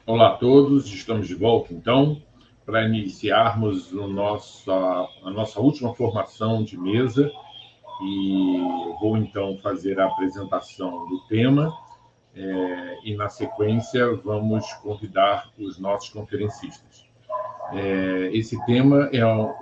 Olá a todos, estamos de volta então para iniciarmos a nossa última formação de mesa e vou então fazer a apresentação do tema e na sequência vamos convidar os nossos conferencistas. Esse tema é a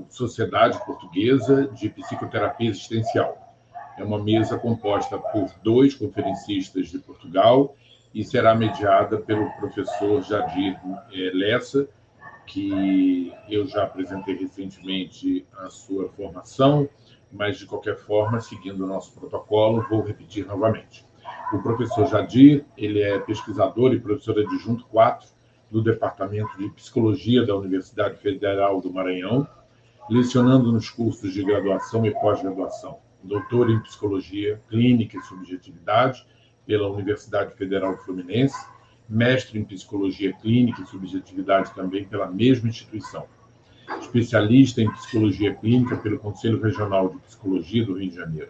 Sociedade Portuguesa de Psicoterapia Existencial. É uma mesa composta por 2 conferencistas de Portugal e será mediada pelo professor Jadir Lessa, que eu já apresentei recentemente a sua formação, mas, de qualquer forma, seguindo o nosso protocolo, vou repetir novamente. O professor Jadir, ele é pesquisador e professor adjunto 4 do Departamento de Psicologia da Universidade Federal do Maranhão, lecionando nos cursos de graduação e pós-graduação. Doutor em Psicologia Clínica e Subjetividade pela Universidade Federal Fluminense, mestre em Psicologia Clínica e Subjetividade também pela mesma instituição. Especialista em Psicologia Clínica pelo Conselho Regional de Psicologia do Rio de Janeiro.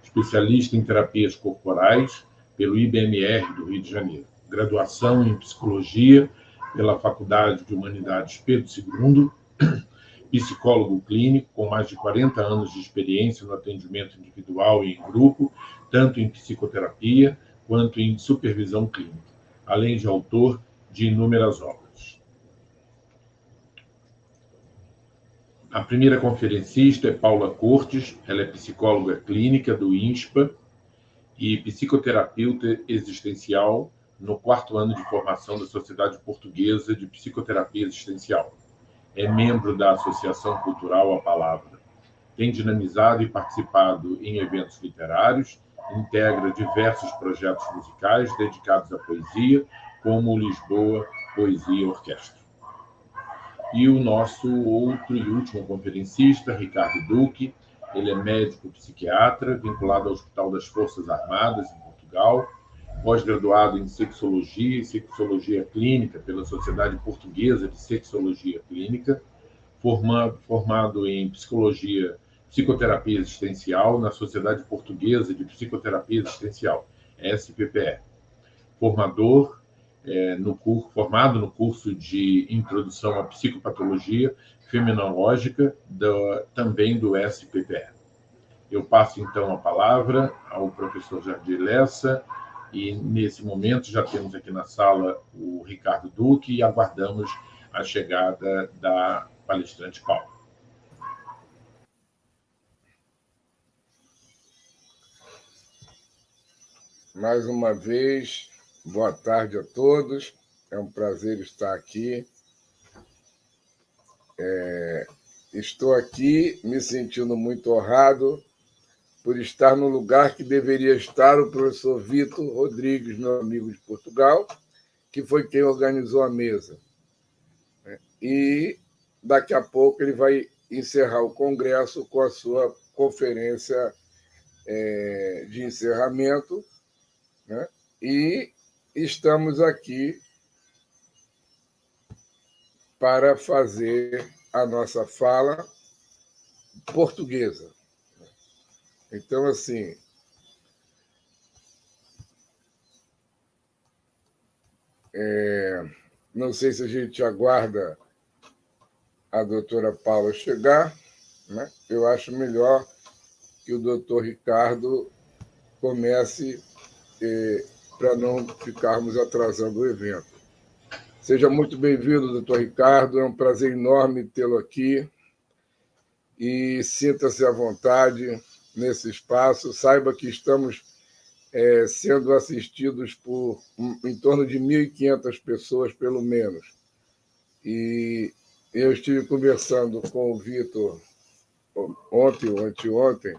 Especialista em Terapias Corporais pelo IBMR do Rio de Janeiro. Graduação em Psicologia pela Faculdade de Humanidades Pedro II, psicólogo clínico com mais de 40 anos de experiência no atendimento individual e em grupo, tanto em psicoterapia quanto em supervisão clínica, além de autor de inúmeras obras. A primeira conferencista é Paula Cortes, ela é psicóloga clínica do INSPA e psicoterapeuta existencial no 4º ano de formação da Sociedade Portuguesa de Psicoterapia Existencial. É membro da Associação Cultural A Palavra. Tem dinamizado e participado em eventos literários, integra diversos projetos musicais dedicados à poesia, como o Lisboa Poesia Orquestra. E o nosso outro e último conferencista, Ricardo Duque, ele é médico psiquiatra, vinculado ao Hospital das Forças Armadas, em Portugal, pós-graduado em Sexologia e Sexologia Clínica pela Sociedade Portuguesa de Sexologia Clínica, formado em Psicologia, Psicoterapia Existencial na Sociedade Portuguesa de Psicoterapia Existencial, SPPE. Formado no curso de Introdução à Psicopatologia Fenomenológica, também do SPPE. Eu passo, então, a palavra ao professor Jadir Lessa, e, nesse momento, já temos aqui na sala o Ricardo Duque e aguardamos a chegada da palestrante Paula. Mais uma vez, boa tarde a todos. É um prazer estar aqui. Estou aqui me sentindo muito honrado por estar no lugar que deveria estar o professor Vitor Rodrigues, meu amigo de Portugal, que foi quem organizou a mesa. E daqui a pouco ele vai encerrar o congresso com a sua conferência de encerramento, né? E estamos aqui para fazer a nossa fala portuguesa. Então, assim, não sei se a gente aguarda a doutora Paula chegar, né? Eu acho melhor que o doutor Ricardo comece para não ficarmos atrasando o evento. Seja muito bem-vindo, doutor Ricardo, é um prazer enorme tê-lo aqui e sinta-se à vontade nesse espaço. Saiba que estamos sendo assistidos por em torno de 1.500 pessoas, pelo menos. E eu estive conversando com o Vitor ontem ou anteontem,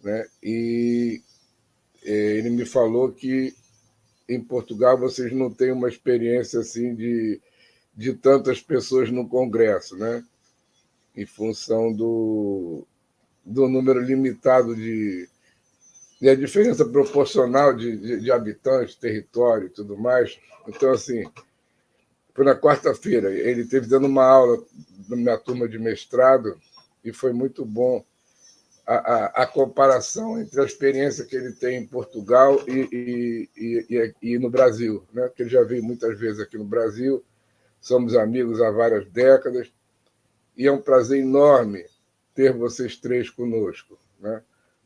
né? E ele me falou que em Portugal vocês não têm uma experiência assim de tantas pessoas no Congresso, né? Em função do número limitado e a diferença proporcional de habitantes, território e tudo mais. Então, assim, foi na quarta-feira, ele esteve dando uma aula na minha turma de mestrado e foi muito bom a comparação entre a experiência que ele tem em Portugal e no Brasil, né? Que ele já veio muitas vezes aqui no Brasil, somos amigos há várias décadas, e é um prazer enorme ter vocês três conosco, né?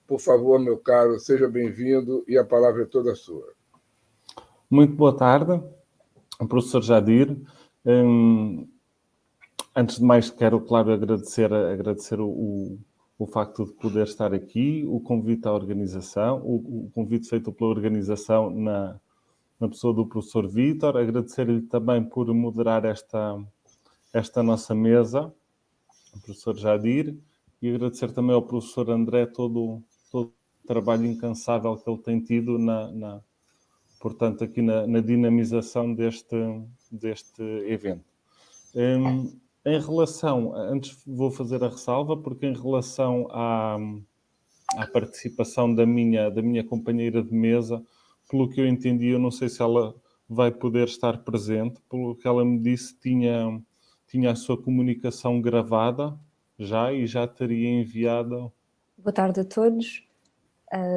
Por favor, meu caro, seja bem-vindo e a palavra é toda sua. Muito boa tarde, professor Jadir. Antes de mais, quero, claro, agradecer o facto de poder estar aqui, o convite à organização, o convite feito pela organização na pessoa do professor Vítor, agradecer-lhe também por moderar esta nossa mesa, o professor Jadir, e agradecer também ao professor André todo o trabalho incansável que ele tem tido portanto, aqui na dinamização deste evento. Em relação, antes vou fazer a ressalva, porque em relação à participação da minha companheira de mesa, pelo que eu entendi, eu não sei se ela vai poder estar presente, pelo que ela me disse, tinha a sua comunicação gravada e já teria enviado. Boa tarde a todos.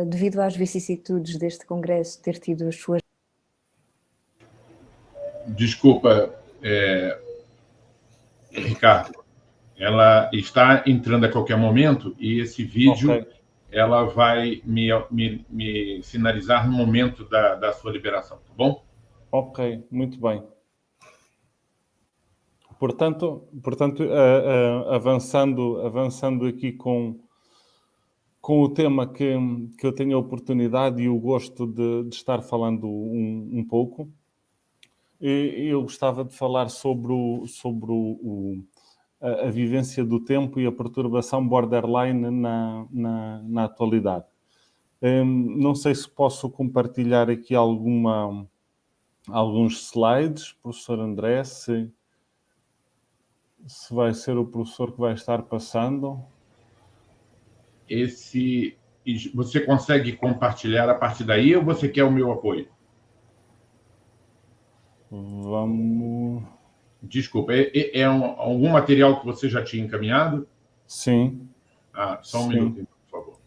Devido às vicissitudes deste congresso ter tido as suas... Desculpa, Ricardo, ela está entrando a qualquer momento e esse vídeo, okay, ela vai me sinalizar no momento da sua liberação, tá bom? Ok, muito bem. Portanto, avançando aqui com o tema que eu tenho a oportunidade e o gosto de estar falando um pouco, eu gostava de falar sobre a vivência do tempo e a perturbação borderline na atualidade. Não sei se posso compartilhar aqui alguns slides, professor André, se vai ser o professor que vai estar passando. Você consegue compartilhar a partir daí ou você quer o meu apoio? Vamos... Desculpa, algum material que você já tinha encaminhado? Sim. Só um minuto, por favor.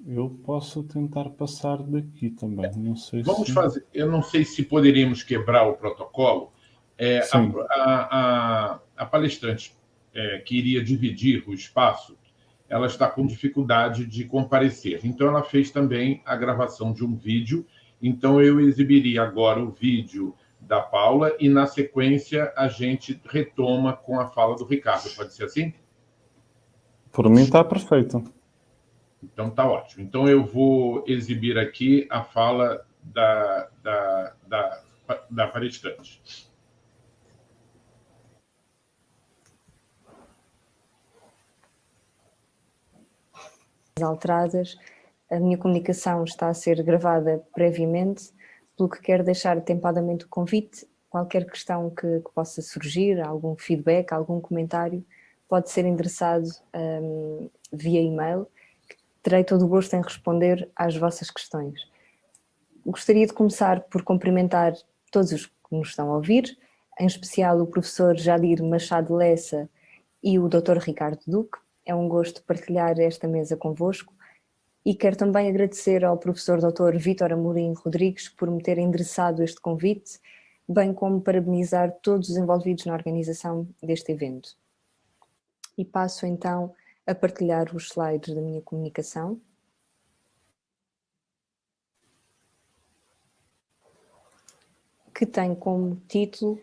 Eu posso tentar passar daqui também. Não sei Vamos fazer. Eu não sei se poderíamos quebrar o protocolo. A palestrante que iria dividir o espaço, ela está com dificuldade de comparecer. Então, ela fez também a gravação de um vídeo. Então, eu exibiria agora o vídeo da Paula e, na sequência, a gente retoma com a fala do Ricardo. Pode ser assim? Por mim está perfeito. Então, está ótimo. Então, eu vou exibir aqui a fala da palestrante. Alteradas, a minha comunicação está a ser gravada previamente, pelo que quero deixar atempadamente o convite. Qualquer questão que possa surgir, algum feedback, algum comentário, pode ser endereçado via e-mail. Terei todo o gosto em responder às vossas questões. Gostaria de começar por cumprimentar todos os que nos estão a ouvir, em especial o professor Jadir Machado Lessa e o Dr. Ricardo Duque. É um gosto partilhar esta mesa convosco e quero também agradecer ao professor Dr. Vítor Amorim Rodrigues por me ter endereçado este convite, bem como parabenizar todos os envolvidos na organização deste evento. E passo então a partilhar os slides da minha comunicação. Que tem como título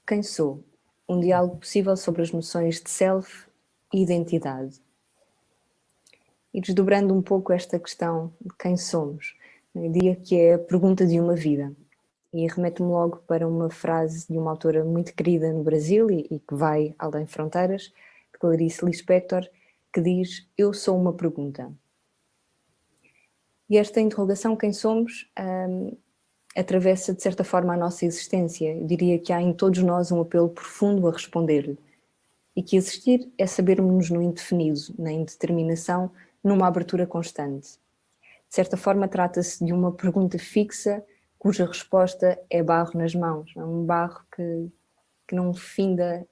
Quem sou? Um diálogo possível sobre as noções de self e identidade. E desdobrando um pouco esta questão de quem somos, eu diria que é a pergunta de uma vida. E remeto-me logo para uma frase de uma autora muito querida no Brasil e que vai além fronteiras, de Clarice Lispector, que diz: eu sou uma pergunta. E esta interrogação, quem somos, atravessa de certa forma a nossa existência. Eu diria que há em todos nós um apelo profundo a responder-lhe. E que existir é sabermos-nos no indefinido, na indeterminação, numa abertura constante. De certa forma, trata-se de uma pergunta fixa cuja resposta é barro nas mãos, é um barro que não finda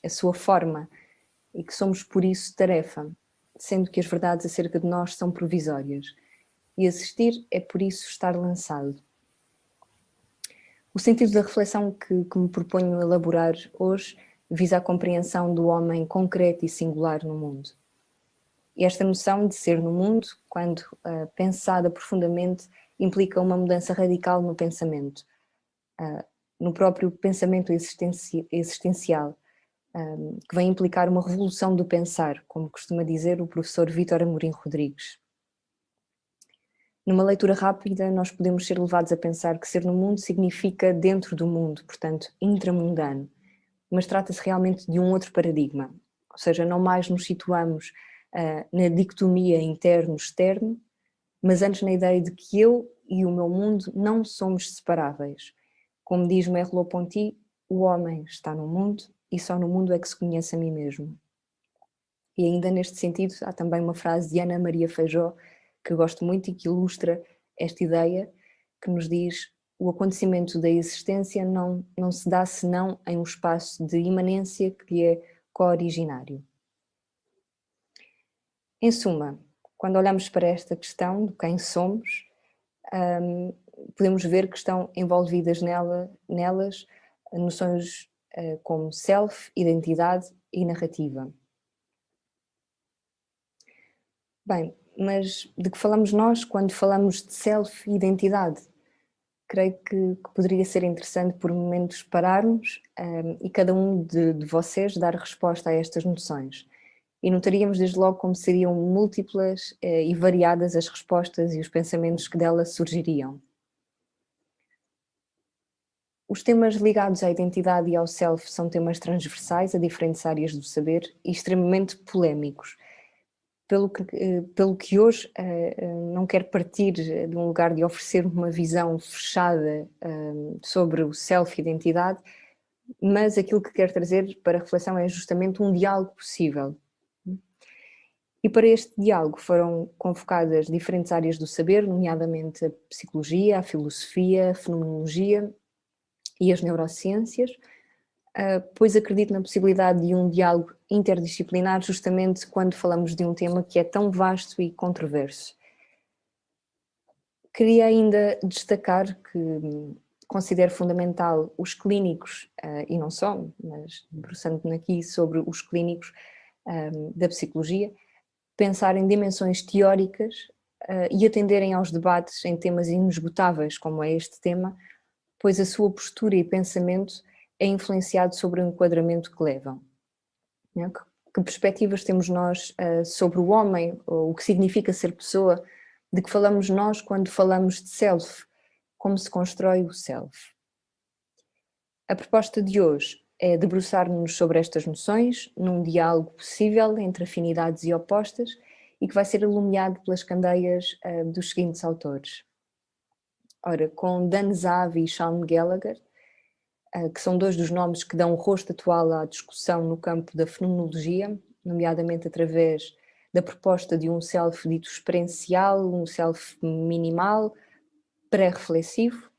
a sua forma e que somos por isso tarefa, sendo que as verdades acerca de nós são provisórias. E assistir é por isso estar lançado. O sentido da reflexão que me proponho elaborar hoje visa a compreensão do homem concreto e singular no mundo. E esta noção de ser no mundo, quando pensada profundamente, implica uma mudança radical no pensamento, no próprio pensamento existencial, que vai implicar uma revolução do pensar, como costuma dizer o professor Vítor Amorim Rodrigues. Numa leitura rápida, nós podemos ser levados a pensar que ser no mundo significa dentro do mundo, portanto, intramundano, mas trata-se realmente de um outro paradigma, ou seja, não mais nos situamos na dicotomia interno-externo, mas antes na ideia de que eu e o meu mundo não somos separáveis. Como diz Merleau-Ponty, o homem está no mundo e só no mundo é que se conhece a mim mesmo. E ainda neste sentido, há também uma frase de Ana Maria Feijó, que gosto muito e que ilustra esta ideia, que nos diz: o acontecimento da existência não se dá senão em um espaço de imanência que lhe é co-originário. Em suma, quando olhamos para esta questão de quem somos, podemos ver que estão envolvidas nelas noções como self, identidade e narrativa. Bem, mas de que falamos nós quando falamos de self e identidade? Creio que poderia ser interessante por momentos pararmos e cada um de vocês dar resposta a estas noções. E notaríamos desde logo como seriam múltiplas e variadas as respostas e os pensamentos que delas surgiriam. Os temas ligados à identidade e ao self são temas transversais a diferentes áreas do saber e extremamente polémicos. Pelo que hoje não quero partir de um lugar de oferecer uma visão fechada sobre o self-identidade, mas aquilo que quero trazer para a reflexão é justamente um diálogo possível. E para este diálogo foram convocadas diferentes áreas do saber, nomeadamente a psicologia, a filosofia, a fenomenologia e as neurociências, pois acredito na possibilidade de um diálogo interdisciplinar justamente quando falamos de um tema que é tão vasto e controverso. Queria ainda destacar que considero fundamental os clínicos, e não só, mas debruçando-me aqui sobre os clínicos da psicologia, pensar em dimensões teóricas e atenderem aos debates em temas inesgotáveis como é este tema, pois a sua postura e pensamento é influenciado sobre o enquadramento que levam. Que perspectivas temos nós sobre o homem, o que significa ser pessoa, de que falamos nós quando falamos de self, como se constrói o self. A proposta de hoje é debruçar-nos sobre estas noções num diálogo possível entre afinidades e opostas e que vai ser iluminado pelas candeias dos seguintes autores. Ora, com Dan Zahavi e Sean Gallagher, que são dois dos nomes que dão o rosto atual à discussão no campo da fenomenologia, nomeadamente através da proposta de um self dito experiencial, um self minimal, pré-reflexivo.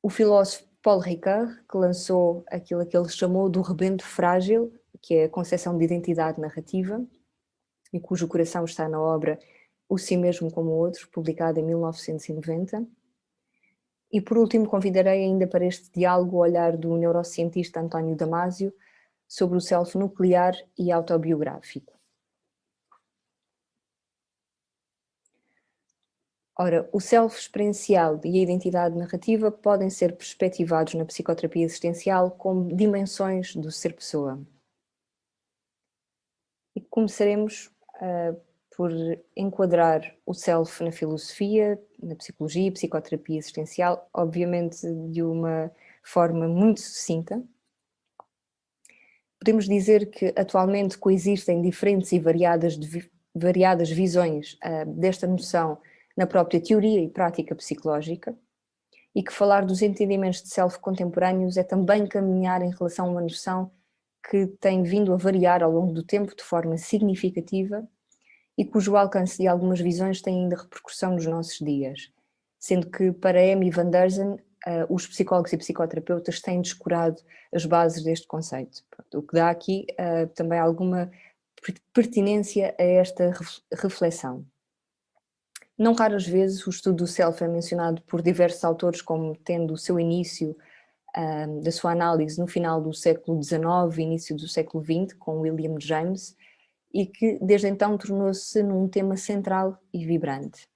O filósofo Paul Ricoeur, que lançou aquilo que ele chamou do rebento frágil, que é a concepção de identidade narrativa, e cujo coração está na obra O Si Mesmo como Outro, publicada em 1990. E por último convidarei ainda para este diálogo o olhar do neurocientista António Damasio sobre o self nuclear e autobiográfico. Ora, o self experiencial e a identidade narrativa podem ser perspectivados na psicoterapia existencial como dimensões do ser-pessoa. E começaremos por enquadrar o self na filosofia, na psicologia, psicoterapia existencial, obviamente de uma forma muito sucinta. Podemos dizer que atualmente coexistem diferentes e variadas visões desta noção na própria teoria e prática psicológica, e que falar dos entendimentos de self contemporâneos é também caminhar em relação a uma noção que tem vindo a variar ao longo do tempo de forma significativa e cujo alcance de algumas visões tem ainda repercussão nos nossos dias, sendo que para Amy Van Derzen os psicólogos e psicoterapeutas têm descurado as bases deste conceito, o que dá aqui também alguma pertinência a esta reflexão. Não raras vezes o estudo do self é mencionado por diversos autores como tendo o seu início da sua análise no final do século XIX e início do século XX, com William James, e que desde então tornou-se num tema central e vibrante.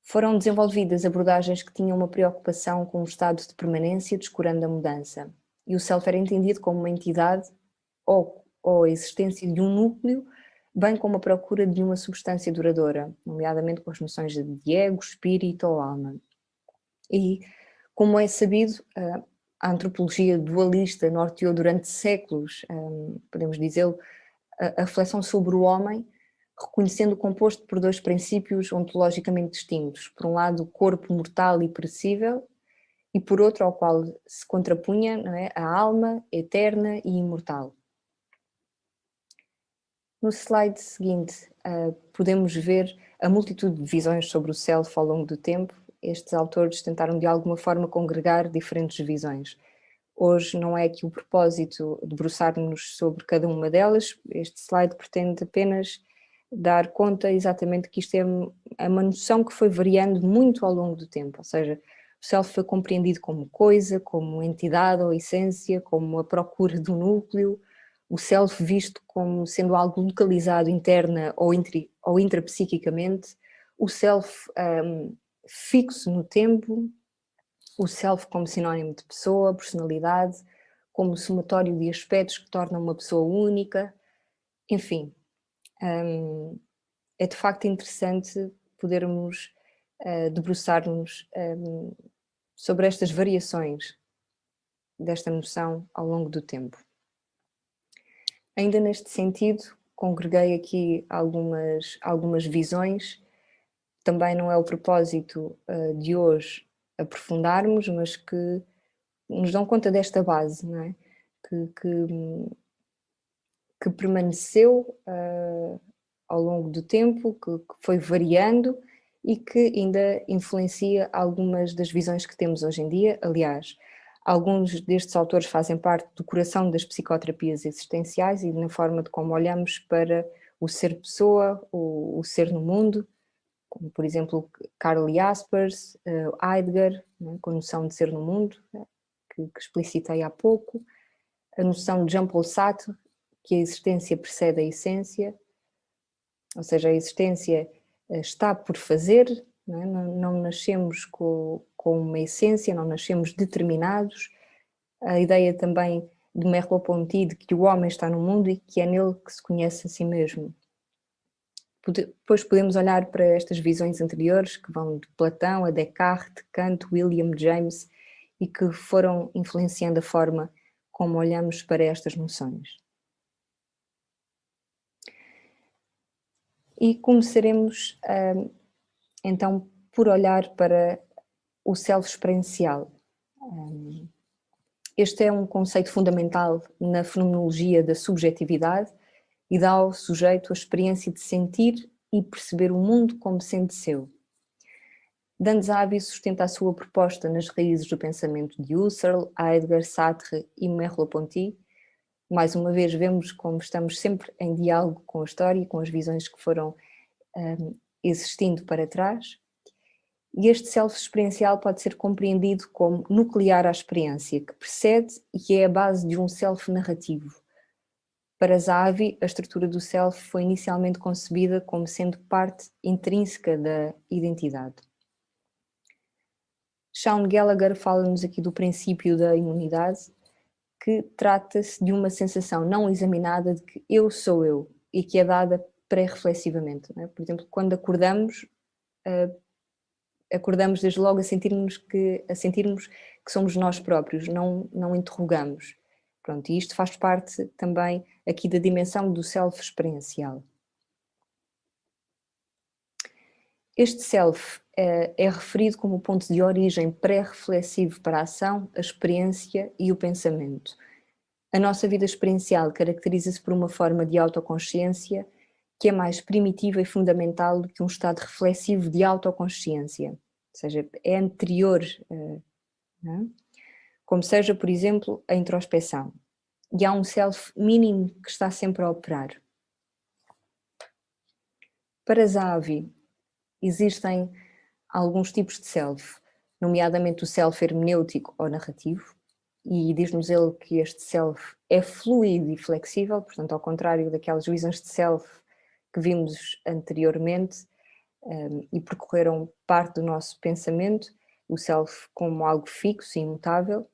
Foram desenvolvidas abordagens que tinham uma preocupação com o estado de permanência, descurando a mudança, e o self era entendido como uma entidade ou a existência de um núcleo, bem como a procura de uma substância duradoura, nomeadamente com as noções de ego, espírito ou alma. E, como é sabido, a antropologia dualista norteou durante séculos, podemos dizê-lo, a reflexão sobre o homem, reconhecendo o composto por dois princípios ontologicamente distintos. Por um lado, o corpo mortal e perecível, e por outro, ao qual se contrapunha, não é, a alma eterna e imortal. No slide seguinte, podemos ver a multitude de visões sobre o self ao longo do tempo. Estes autores tentaram de alguma forma congregar diferentes visões. Hoje não é aqui o propósito de debruçar-nos sobre cada uma delas, este slide pretende apenas dar conta exatamente que isto é uma noção que foi variando muito ao longo do tempo, ou seja, o self foi compreendido como coisa, como entidade ou essência, como a procura do núcleo, o self visto como sendo algo localizado interna ou intrapsiquicamente, o self fixo no tempo, o self como sinónimo de pessoa, personalidade, como somatório de aspectos que tornam uma pessoa única, enfim. É de facto interessante podermos debruçar-nos sobre estas variações desta noção ao longo do tempo. Ainda neste sentido, congreguei aqui algumas visões. Também não é o propósito de hoje aprofundarmos, mas que nos dão conta desta base, não é? que permaneceu ao longo do tempo, que foi variando e que ainda influencia algumas das visões que temos hoje em dia. Aliás, alguns destes autores fazem parte do coração das psicoterapias existenciais e na forma de como olhamos para o ser pessoa, o ser no mundo, como por exemplo Karl Jaspers, Heidegger, né, com a noção de ser no mundo, né, que explicitei há pouco, a noção de Jean-Paul Sartre, que a existência precede a essência, ou seja, a existência está por fazer, não é? Não nascemos com uma essência, não nascemos determinados. A ideia também de Merleau-Ponty de que o homem está no mundo e que é nele que se conhece a si mesmo. Depois podemos olhar para estas visões anteriores que vão de Platão a Descartes, Kant, William James e que foram influenciando a forma como olhamos para estas noções. E começaremos então por olhar para o self experiencial. Este é um conceito fundamental na fenomenologia da subjetividade e dá ao sujeito a experiência de sentir e perceber o mundo como sendo seu. Dan Zahavi sustenta a sua proposta nas raízes do pensamento de Husserl, Heidegger, Sartre e Merleau-Ponty. Mais uma vez vemos como estamos sempre em diálogo com a história e com as visões que foram existindo para trás. E este self experiencial pode ser compreendido como nuclear à experiência, que precede e que é a base de um self narrativo. Para Zahavi, a estrutura do self foi inicialmente concebida como sendo parte intrínseca da identidade. Sean Gallagher fala-nos aqui do princípio da imunidade, que trata-se de uma sensação não examinada de que eu sou eu e que é dada pré-reflexivamente. Não é? Por exemplo, quando acordamos desde logo a sentirmos que somos nós próprios, não interrogamos. Pronto, e isto faz parte também aqui da dimensão do self experiencial. Este self é referido como o ponto de origem pré-reflexivo para a ação, a experiência e o pensamento. A nossa vida experiencial caracteriza-se por uma forma de autoconsciência que é mais primitiva e fundamental do que um estado reflexivo de autoconsciência, ou seja, é anterior, não é? Como seja, por exemplo, a introspeção. E há um self mínimo que está sempre a operar. Para Zahavi, existem alguns tipos de self, nomeadamente o self hermenêutico ou narrativo, e diz-nos ele que este self é fluido e flexível, portanto, ao contrário daquelas visões de self que vimos anteriormente e percorreram parte do nosso pensamento, o self como algo fixo e imutável.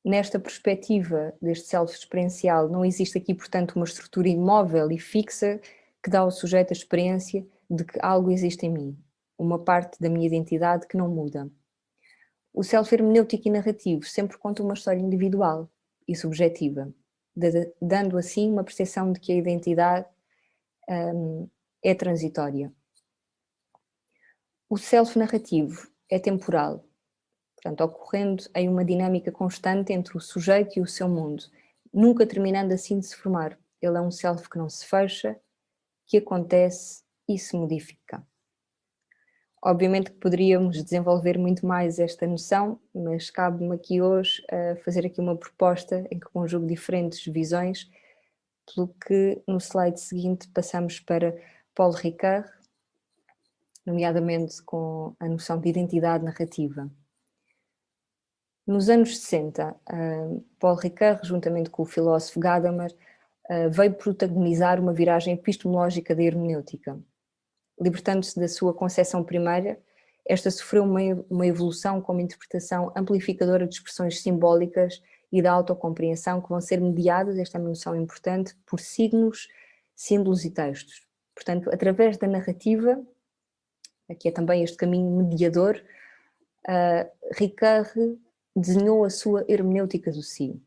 Nesta perspectiva deste self experiencial, não existe aqui, portanto, uma estrutura imóvel e fixa que dá ao sujeito a experiência de que algo existe em mim, uma parte da minha identidade que não muda. O self hermenêutico e narrativo sempre conta uma história individual e subjetiva, dando assim uma percepção de que a identidade é transitória. O self narrativo é temporal, portanto, ocorrendo em uma dinâmica constante entre o sujeito e o seu mundo, nunca terminando assim de se formar. Ele é um self que não se fecha, que acontece e se modifica. Obviamente que poderíamos desenvolver muito mais esta noção, mas cabe-me aqui hoje fazer aqui uma proposta em que conjugo diferentes visões, pelo que no slide seguinte passamos para Paul Ricoeur, nomeadamente com a noção de identidade narrativa. Nos anos 60, Paul Ricoeur, juntamente com o filósofo Gadamer, veio protagonizar uma viragem epistemológica da hermenêutica. Libertando-se da sua concepção primária, esta sofreu uma evolução com uma interpretação amplificadora de expressões simbólicas e da autocompreensão que vão ser mediadas, esta é uma noção importante, por signos, símbolos e textos. Portanto, através da narrativa, aqui é também este caminho mediador, Ricoeur desenhou a sua hermenêutica do si.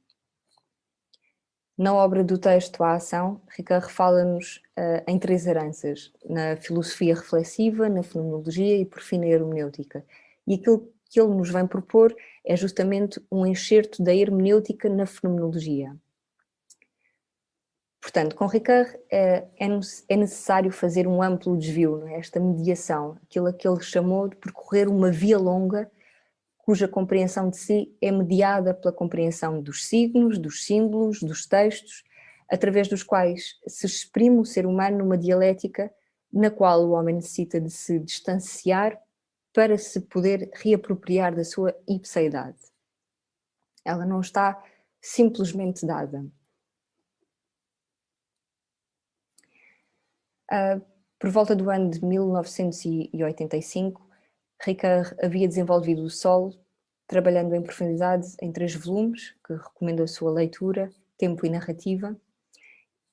Na obra do texto à ação, Ricoeur fala-nos em três heranças, na filosofia reflexiva, na fenomenologia e por fim na hermenêutica. E aquilo que ele nos vem propor é justamente um enxerto da hermenêutica na fenomenologia. Portanto, com Ricoeur é necessário fazer um amplo desvio, não é? Esta mediação, aquilo que ele chamou de percorrer uma via longa cuja compreensão de si é mediada pela compreensão dos signos, dos símbolos, dos textos, através dos quais se exprime o ser humano numa dialética na qual o homem necessita de se distanciar para se poder reapropriar da sua ipseidade. Ela não está simplesmente dada. Por volta do ano de 1985, Ricoeur havia desenvolvido o Sol, trabalhando em profundidade em 3 volumes, que recomendo a sua leitura, Tempo e Narrativa,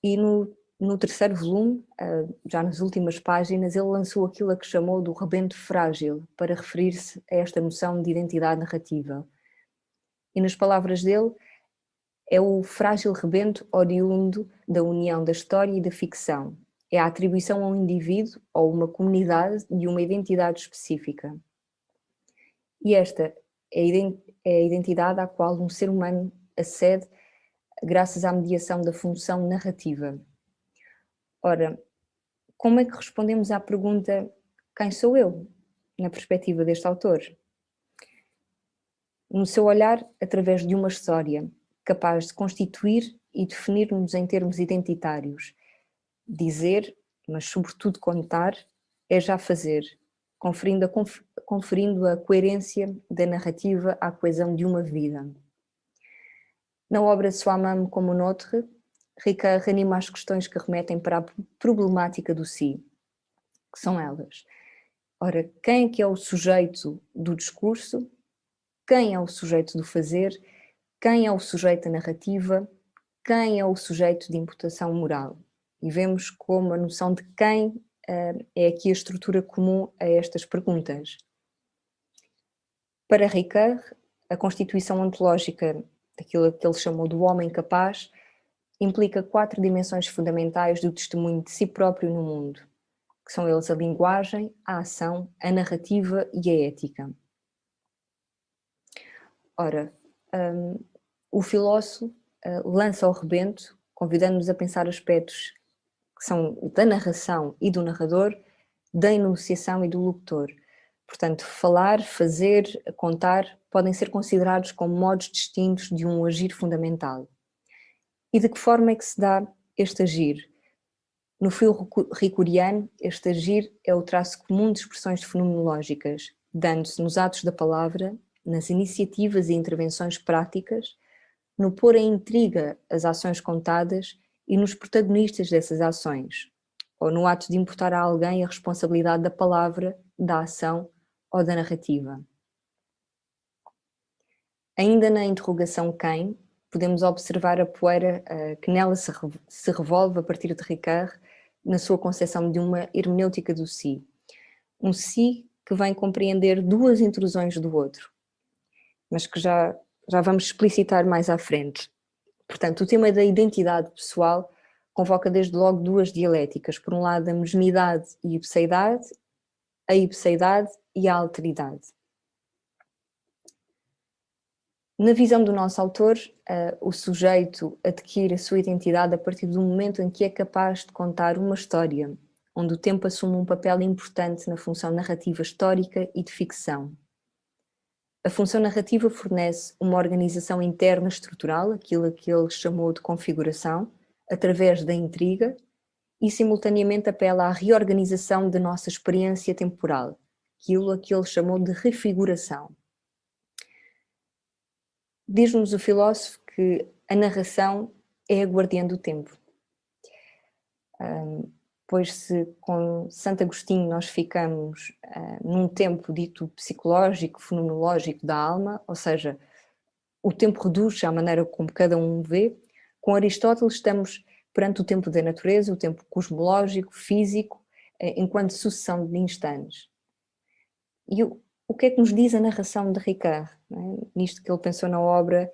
e no 3º volume, já nas últimas páginas, ele lançou aquilo a que chamou do rebento frágil, para referir-se a esta noção de identidade narrativa. E nas palavras dele, é o frágil rebento oriundo da união da história e da ficção. É a atribuição a um indivíduo ou uma comunidade de uma identidade específica. E esta é a identidade à qual um ser humano acede graças à mediação da função narrativa. Ora, como é que respondemos à pergunta quem sou eu, na perspectiva deste autor? No seu olhar, através de uma história capaz de constituir e definir-nos em termos identitários. Dizer, mas sobretudo contar, é já fazer, conferindo a coerência da narrativa à coesão de uma vida. Na obra Soi-même comme un autre, Ricoeur reanima as questões que remetem para a problemática do si, que são elas. Ora, quem é que é o sujeito do discurso? Quem é o sujeito do fazer? Quem é o sujeito da narrativa? Quem é o sujeito de imputação moral? E vemos como a noção de quem é aqui a estrutura comum a estas perguntas. Para Ricoeur, a constituição ontológica daquilo que ele chamou do homem capaz implica 4 dimensões fundamentais do testemunho de si próprio no mundo, que são eles a linguagem, a ação, a narrativa e a ética. Ora, o filósofo lança ao rebento, convidando-nos a pensar aspectos que que são da narração e do narrador, da enunciação e do locutor. Portanto, falar, fazer, contar podem ser considerados como modos distintos de um agir fundamental. E de que forma é que se dá este agir? No fio ricuriano, este agir é o traço comum de expressões fenomenológicas, dando-se nos atos da palavra, nas iniciativas e intervenções práticas, no pôr em intriga as ações contadas e nos protagonistas dessas ações, ou no ato de imputar a alguém a responsabilidade da palavra, da ação ou da narrativa. Ainda na interrogação quem, podemos observar a poeira que nela se revolve a partir de Ricard, na sua concepção de uma hermenêutica do si. Um si que vem compreender duas intrusões do outro, mas que já vamos explicitar mais à frente. Portanto, o tema da identidade pessoal convoca desde logo duas dialéticas. Por um lado, a mesmidade e ipseidade, a ipseidade e a alteridade. Na visão do nosso autor, o sujeito adquire a sua identidade a partir do momento em que é capaz de contar uma história, onde o tempo assume um papel importante na função narrativa histórica e de ficção. A função narrativa fornece uma organização interna estrutural, aquilo que ele chamou de configuração, através da intriga, e simultaneamente apela à reorganização da nossa experiência temporal, aquilo que ele chamou de refiguração. Diz-nos o filósofo que a narração é a guardiã do tempo. Pois se com Santo Agostinho nós ficamos num tempo dito psicológico, fenomenológico da alma, ou seja, o tempo reduz-se à maneira como cada um vê, com Aristóteles estamos perante o tempo da natureza, o tempo cosmológico, físico, enquanto sucessão de instantes. E o que é que nos diz a narração de Ricard, né? Nisto que ele pensou na obra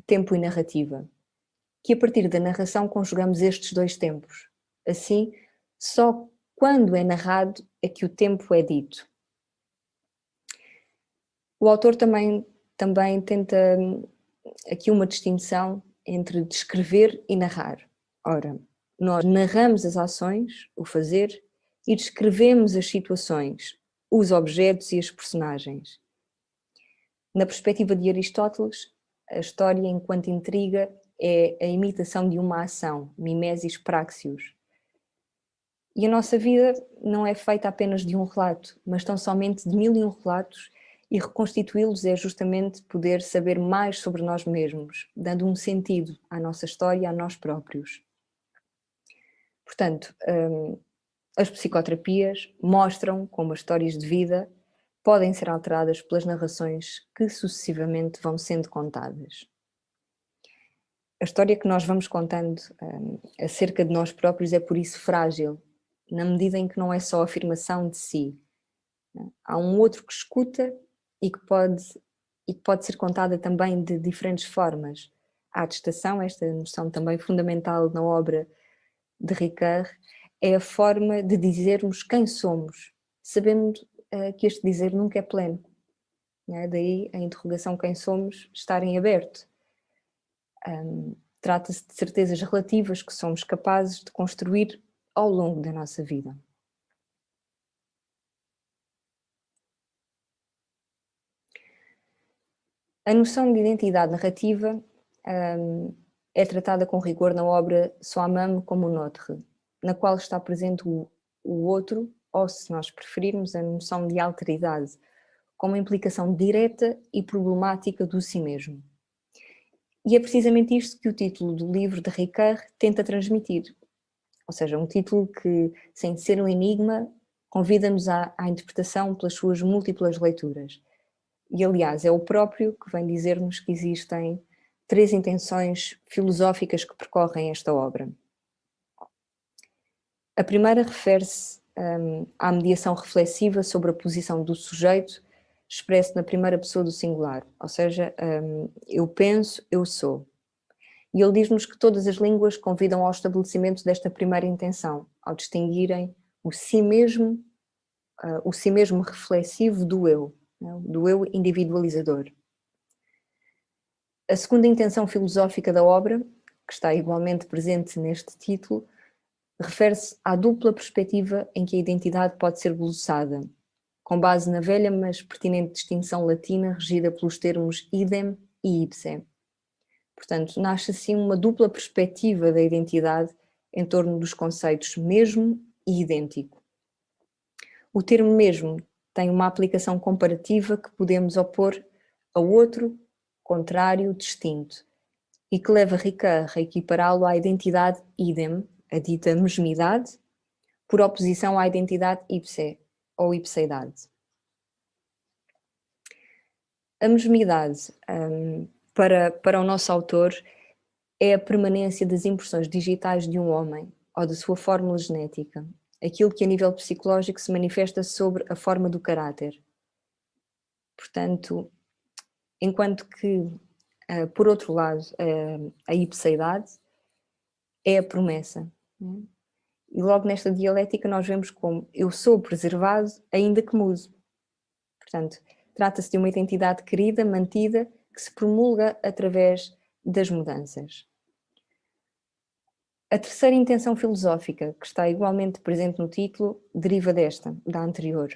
Tempo e Narrativa? Que a partir da narração conjugamos estes dois tempos. Assim, só quando é narrado é que o tempo é dito. O autor também tenta aqui uma distinção entre descrever e narrar. Ora, nós narramos as ações, o fazer, e descrevemos as situações, os objetos e as personagens. Na perspectiva de Aristóteles, a história enquanto intriga é a imitação de uma ação, mimesis praxios. E a nossa vida não é feita apenas de um relato, mas tão somente de 1001 relatos, e reconstituí-los é justamente poder saber mais sobre nós mesmos, dando um sentido à nossa história, a nós próprios. Portanto, as psicoterapias mostram como as histórias de vida podem ser alteradas pelas narrações que sucessivamente vão sendo contadas. A história que nós vamos contando acerca de nós próprios é por isso frágil, na medida em que não é só a afirmação de si. Há um outro que escuta e que pode ser contada também de diferentes formas. A atestação, esta noção também fundamental na obra de Ricard, é a forma de dizermos quem somos, sabendo que este dizer nunca é pleno. Daí a interrogação quem somos estar em aberto. Trata-se de certezas relativas que somos capazes de construir ao longo da nossa vida. A noção de identidade narrativa é tratada com rigor na obra Soi-même comme un autre, na qual está presente o outro, ou se nós preferirmos, a noção de alteridade, como implicação direta e problemática do si mesmo. E é precisamente isto que o título do livro de Ricard tenta transmitir. Ou seja, um título que, sem ser um enigma, convida-nos à interpretação pelas suas múltiplas leituras. E, aliás, é o próprio que vem dizer-nos que existem 3 intenções filosóficas que percorrem esta obra. A primeira refere-se à mediação reflexiva sobre a posição do sujeito, expresso na primeira pessoa do singular, ou seja, eu penso, eu sou. E ele diz-nos que todas as línguas convidam ao estabelecimento desta primeira intenção, ao distinguirem o si mesmo reflexivo do eu individualizador. A segunda intenção filosófica da obra, que está igualmente presente neste título, refere-se à dupla perspectiva em que a identidade pode ser glossada, com base na velha mas pertinente distinção latina regida pelos termos idem e ipse. Portanto, nasce assim uma dupla perspectiva da identidade em torno dos conceitos mesmo e idêntico. O termo mesmo tem uma aplicação comparativa que podemos opor a outro, contrário, distinto, e que leva Ricard a equipará-lo à identidade idem, a dita mesmidade, por oposição à identidade ipse, ou ipseidade. A mesmidade, para o nosso autor, é a permanência das impressões digitais de um homem ou da sua fórmula genética, aquilo que a nível psicológico se manifesta sobre a forma do caráter. Portanto, enquanto que, por outro lado, a ipseidade é a promessa. Né? E logo nesta dialética nós vemos como eu sou preservado ainda que mude. Portanto, trata-se de uma identidade querida, mantida, que se promulga através das mudanças. A terceira intenção filosófica, que está igualmente presente no título, deriva desta, da anterior.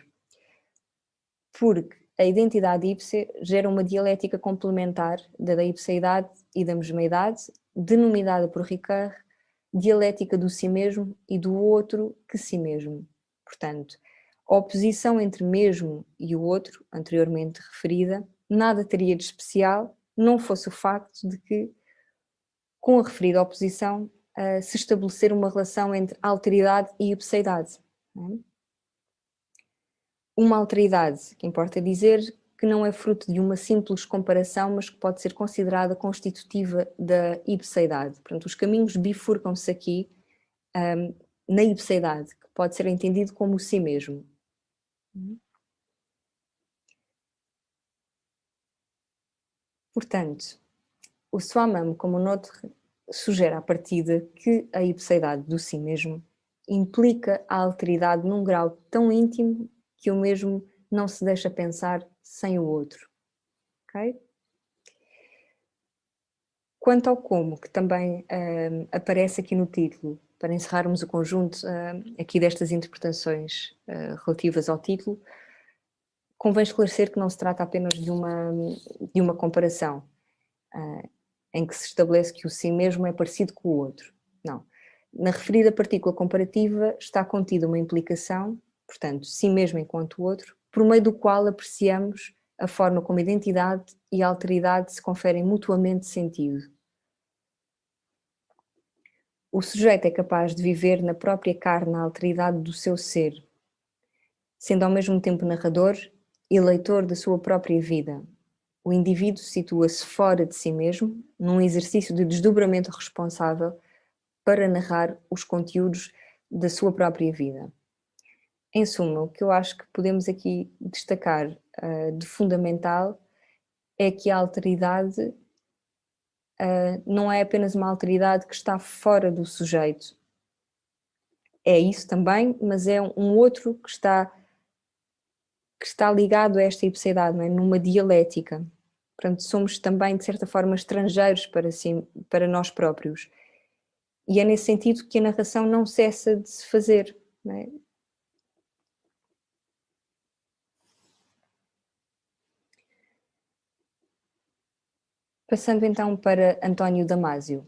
Porque a identidade ipse gera uma dialética complementar da ipseidade e da mesmeidade, denominada por Ricard dialética do si mesmo e do outro que si mesmo. Portanto, a oposição entre mesmo e o outro, anteriormente referida, nada teria de especial, não fosse o facto de que, com a referida oposição, se estabelecer uma relação entre alteridade e ipseidade. Uma alteridade, que importa dizer que não é fruto de uma simples comparação, mas que pode ser considerada constitutiva da ipseidade. Portanto, os caminhos bifurcam-se aqui na ipseidade, que pode ser entendido como o si mesmo. Portanto, o soi-même, como Notre sugere à partida que a ipseidade do si mesmo implica a alteridade num grau tão íntimo que o mesmo não se deixa pensar sem o outro. Okay? Quanto ao como, que também aparece aqui no título, para encerrarmos o conjunto aqui destas interpretações relativas ao título, convém esclarecer que não se trata apenas de uma comparação, em que se estabelece que o si mesmo é parecido com o outro. Não. Na referida partícula comparativa está contida uma implicação, portanto, si mesmo enquanto outro, por meio do qual apreciamos a forma como identidade e alteridade se conferem mutuamente sentido. O sujeito é capaz de viver na própria carne a alteridade do seu ser, sendo ao mesmo tempo narrador e leitor da sua própria vida. O indivíduo situa-se fora de si mesmo, num exercício de desdobramento responsável para narrar os conteúdos da sua própria vida. Em suma, o que eu acho que podemos aqui destacar de fundamental é que a alteridade não é apenas uma alteridade que está fora do sujeito. É isso também, mas é um outro que está ligado a esta ipseidade, não é? Numa dialética. Portanto, somos também, de certa forma, estrangeiros para nós próprios. E é nesse sentido que a narração não cessa de se fazer. Não é? Passando então para António Damasio.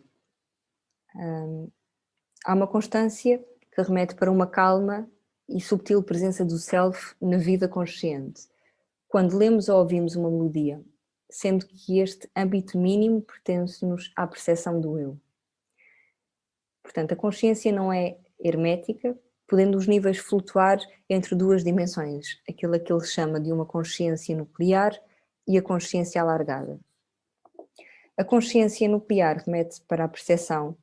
Há uma constância que remete para uma calma e subtil presença do self na vida consciente, quando lemos ou ouvimos uma melodia, sendo que este âmbito mínimo pertence-nos à percepção do eu. Portanto, a consciência não é hermética, podendo os níveis flutuar entre duas dimensões, aquilo a que ele chama de uma consciência nuclear e a consciência alargada. A consciência nuclear remete para a percepção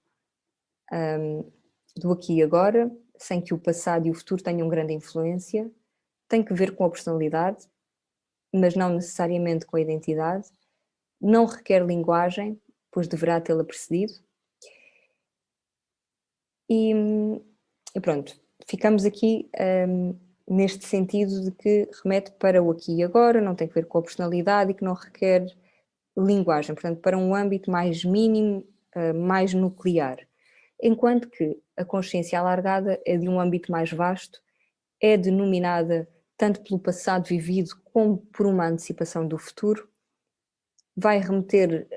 do aqui e agora, sem que o passado e o futuro tenham grande influência, tem que ver com a personalidade, mas não necessariamente com a identidade, não requer linguagem, pois deverá tê-la precedido. E pronto, ficamos aqui neste sentido de que remete para o aqui e agora, não tem que ver com a personalidade e que não requer linguagem, portanto, para um âmbito mais mínimo, mais nuclear. enquanto que a consciência alargada é de um âmbito mais vasto, é denominada tanto pelo passado vivido como por uma antecipação do futuro, vai remeter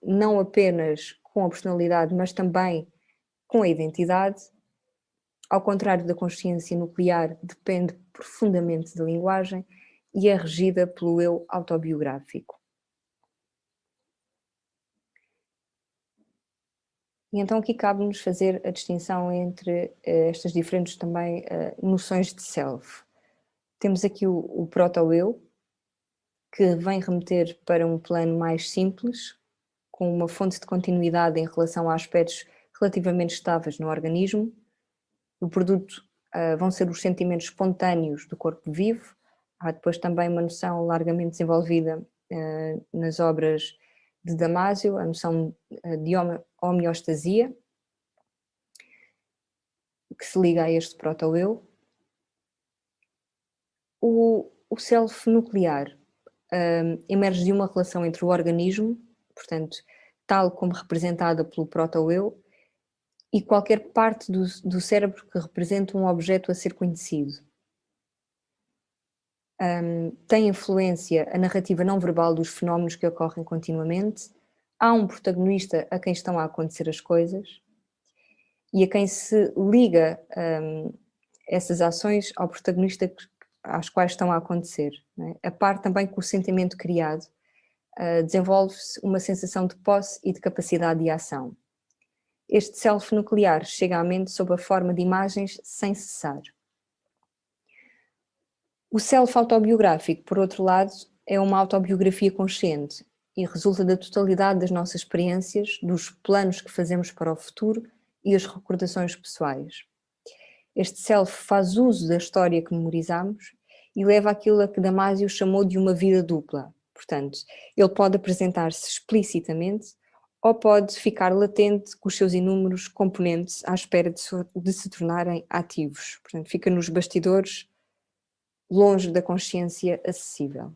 não apenas com a personalidade, mas também com a identidade. Ao contrário da consciência nuclear, depende profundamente da linguagem e é regida pelo eu autobiográfico. E então aqui cabe-nos fazer a distinção entre estas diferentes também noções de self. Temos aqui o proto-eu, que vem remeter para um plano mais simples, com uma fonte de continuidade em relação a aspectos relativamente estáveis no organismo. O produto vão ser os sentimentos espontâneos do corpo vivo. Há depois também uma noção largamente desenvolvida nas obras de Damásio, a noção de homeostasia, que se liga a este proto-eu. O self nuclear emerge de uma relação entre o organismo, portanto, tal como representada pelo proto-eu, e qualquer parte do cérebro que representa um objeto a ser conhecido. Tem influência a narrativa não verbal dos fenómenos que ocorrem continuamente. Há um protagonista a quem estão a acontecer as coisas e a quem se liga essas ações ao protagonista às quais estão a acontecer. Não é? A par também com o sentimento criado, desenvolve-se uma sensação de posse e de capacidade de ação. Este self nuclear chega à mente sob a forma de imagens sem cessar. O self autobiográfico, por outro lado, é uma autobiografia consciente e resulta da totalidade das nossas experiências, dos planos que fazemos para o futuro e as recordações pessoais. Este self faz uso da história que memorizamos e leva àquilo a que Damásio chamou de uma vida dupla. Portanto, ele pode apresentar-se explicitamente ou pode ficar latente com os seus inúmeros componentes à espera de se tornarem ativos. Portanto, fica nos bastidores, longe da consciência acessível.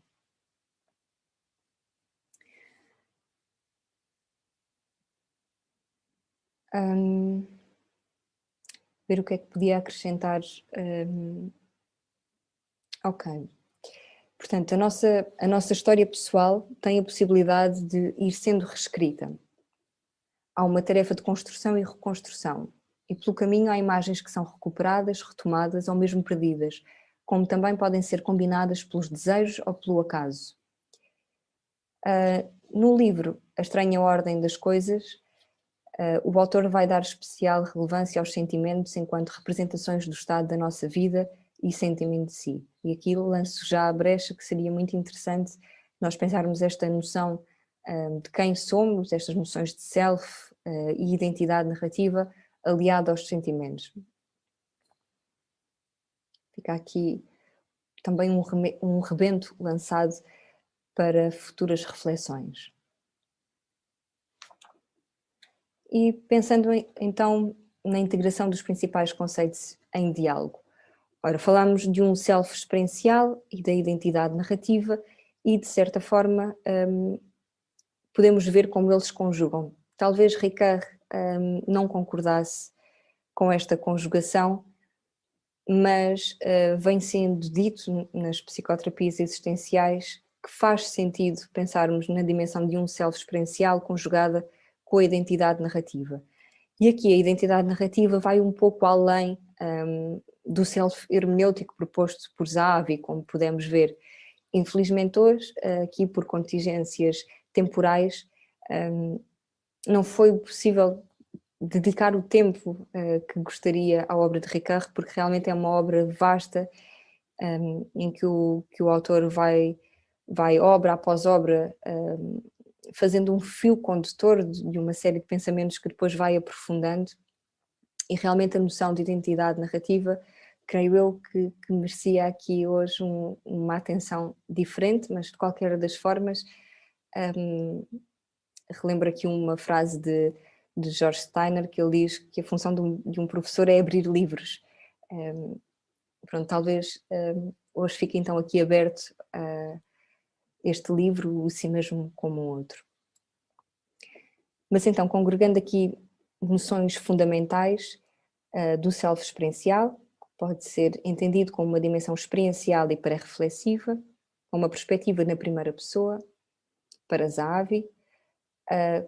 Ver o que é que podia acrescentar. Ok. Portanto, a nossa história pessoal tem a possibilidade de ir sendo reescrita. Há uma tarefa de construção e reconstrução, e pelo caminho há imagens que são recuperadas, retomadas ou mesmo perdidas, como também podem ser combinadas pelos desejos ou pelo acaso. No livro A Estranha Ordem das Coisas, o autor vai dar especial relevância aos sentimentos enquanto representações do estado da nossa vida e sentimento de si. E aqui lanço já a brecha que seria muito interessante nós pensarmos esta noção de quem somos, estas noções de self e identidade narrativa aliada aos sentimentos. Fica aqui também um rebento lançado para futuras reflexões. E pensando então na integração dos principais conceitos em diálogo. Ora, falámos de um self experiencial e da identidade narrativa e, de certa forma, podemos ver como eles se conjugam. Talvez Ricard não concordasse com esta conjugação, mas vem sendo dito nas psicoterapias existenciais que faz sentido pensarmos na dimensão de um self experiencial conjugada com a identidade narrativa. E aqui a identidade narrativa vai um pouco além do self hermenêutico proposto por Zahavi, como podemos ver. Infelizmente hoje, aqui por contingências temporais, não foi possível dedicar o tempo que gostaria à obra de Ricard, porque realmente é uma obra vasta, em que o autor vai obra após obra, fazendo um fio condutor de uma série de pensamentos que depois vai aprofundando, e realmente a noção de identidade narrativa, creio eu que merecia aqui hoje uma atenção diferente, mas de qualquer das formas, relembro aqui uma frase de George Steiner, que ele diz que a função de um professor é abrir livros. Pronto, talvez hoje fique então aqui aberto este livro, o Si Mesmo como Outro. Mas então, congregando aqui noções fundamentais do self experiencial, que pode ser entendido como uma dimensão experiencial e pré-reflexiva, com uma perspectiva na primeira pessoa, para Zahavi.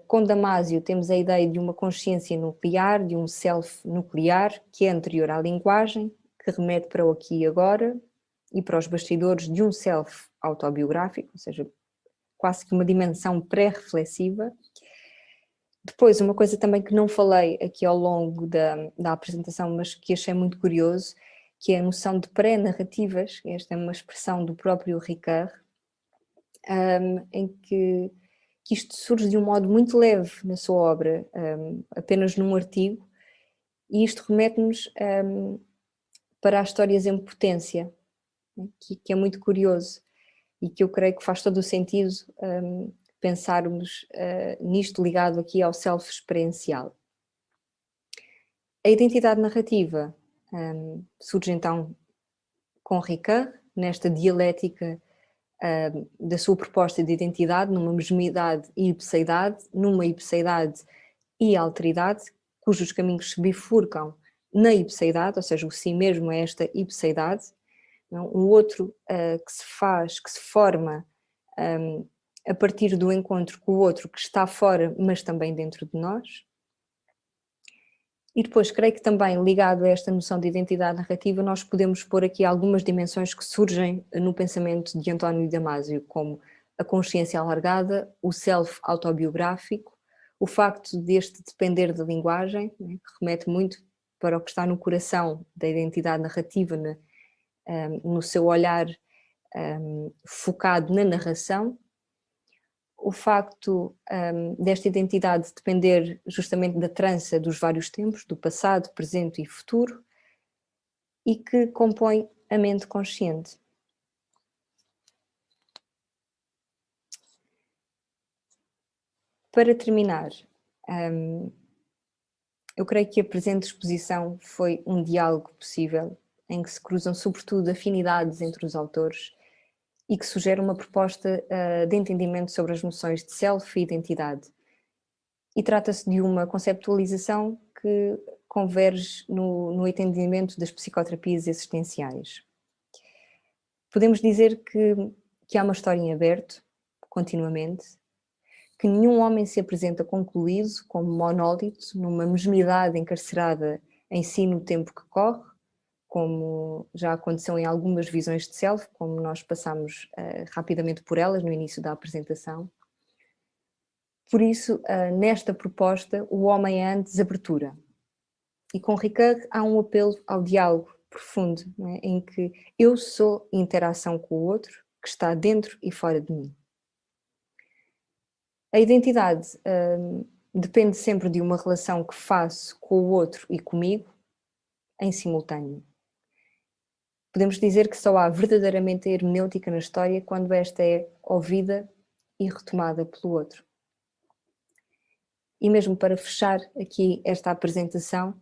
Com Damasio temos a ideia de uma consciência nuclear, de um self nuclear, que é anterior à linguagem, que remete para o aqui e agora, e para os bastidores de um self autobiográfico, ou seja, quase que uma dimensão pré-reflexiva. Depois, uma coisa também que não falei aqui ao longo da apresentação, mas que achei muito curioso, que é a noção de pré-narrativas. Esta é uma expressão do próprio Ricard, em que isto surge de um modo muito leve na sua obra, apenas num artigo, e isto remete-nos para as histórias em potência, que é muito curioso e que eu creio que faz todo o sentido pensarmos nisto ligado aqui ao self-experiencial. A identidade narrativa surge então com Ricard, nesta dialética da sua proposta de identidade, numa mesmidade e ipseidade, numa ipseidade e alteridade, cujos caminhos se bifurcam na ipseidade, ou seja, o si mesmo é esta ipseidade, um outro que se forma a partir do encontro com o outro que está fora, mas também dentro de nós. E depois, creio que também ligado a esta noção de identidade narrativa, nós podemos pôr aqui algumas dimensões que surgem no pensamento de António Damasio, como a consciência alargada, o self autobiográfico, o facto deste depender da linguagem, que remete muito para o que está no coração da identidade narrativa, no seu olhar focado na narração, o facto desta identidade depender justamente da trança dos vários tempos, do passado, presente e futuro, e que compõe a mente consciente. Para terminar, eu creio que a presente exposição foi um diálogo possível, em que se cruzam sobretudo afinidades entre os autores e que sugere uma proposta de entendimento sobre as noções de self e identidade. E trata-se de uma conceptualização que converge no entendimento das psicoterapias existenciais. Podemos dizer que há uma história em aberto, continuamente, que nenhum homem se apresenta concluído como monólito, numa mesmidade encarcerada em si no tempo que corre, como já aconteceu em algumas visões de self, como nós passamos rapidamente por elas no início da apresentação. Por isso, nesta proposta, o homem é antes abertura. E com Ricard há um apelo ao diálogo profundo, não é? Em que eu sou interação com o outro, que está dentro e fora de mim. A identidade depende sempre de uma relação que faço com o outro e comigo, em simultâneo. Podemos dizer que só há verdadeiramente a hermenêutica na história quando esta é ouvida e retomada pelo outro. E mesmo para fechar aqui esta apresentação,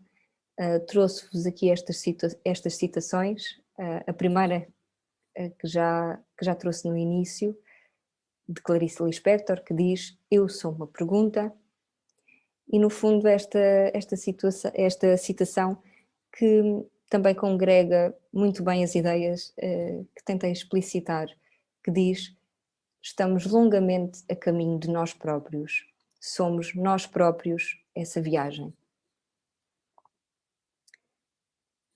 trouxe-vos aqui estas citações. A primeira que já trouxe no início, de Clarice Lispector, que diz: eu sou uma pergunta. E no fundo esta citação que também congrega muito bem as ideias que tentei explicitar, que diz: estamos longamente a caminho de nós próprios, somos nós próprios essa viagem.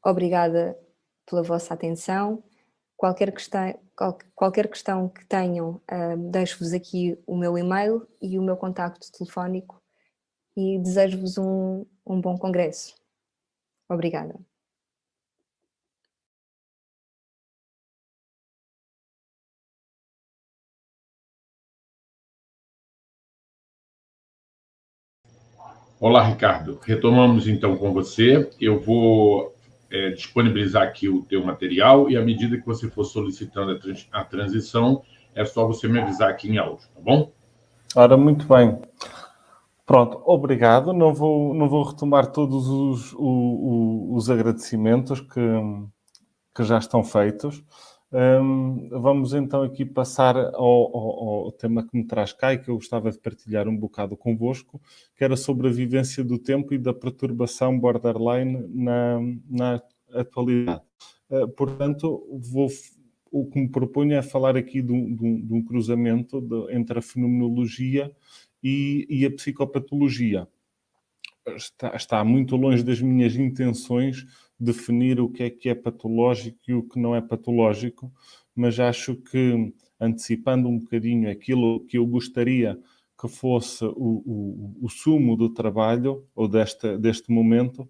Obrigada pela vossa atenção. Qualquer questão que tenham, deixo-vos aqui o meu e-mail e o meu contacto telefónico e desejo-vos um bom congresso. Obrigada. Olá, Ricardo. Retomamos então com você. Eu vou disponibilizar aqui o teu material e à medida que você for solicitando a transição, é só você me avisar aqui em áudio, tá bom? Ora, muito bem. Pronto, obrigado. Não vou retomar todos os agradecimentos que já estão feitos. Vamos então aqui passar ao tema que me traz cá e que eu gostava de partilhar um bocado convosco, que era sobre a vivência do tempo e da perturbação borderline na atualidade. Portanto, o que me proponho é falar aqui de um cruzamento entre a fenomenologia e a psicopatologia. Está muito longe das minhas intenções definir o que é patológico e o que não é patológico, mas acho que, antecipando um bocadinho aquilo que eu gostaria que fosse o sumo do trabalho, ou deste momento,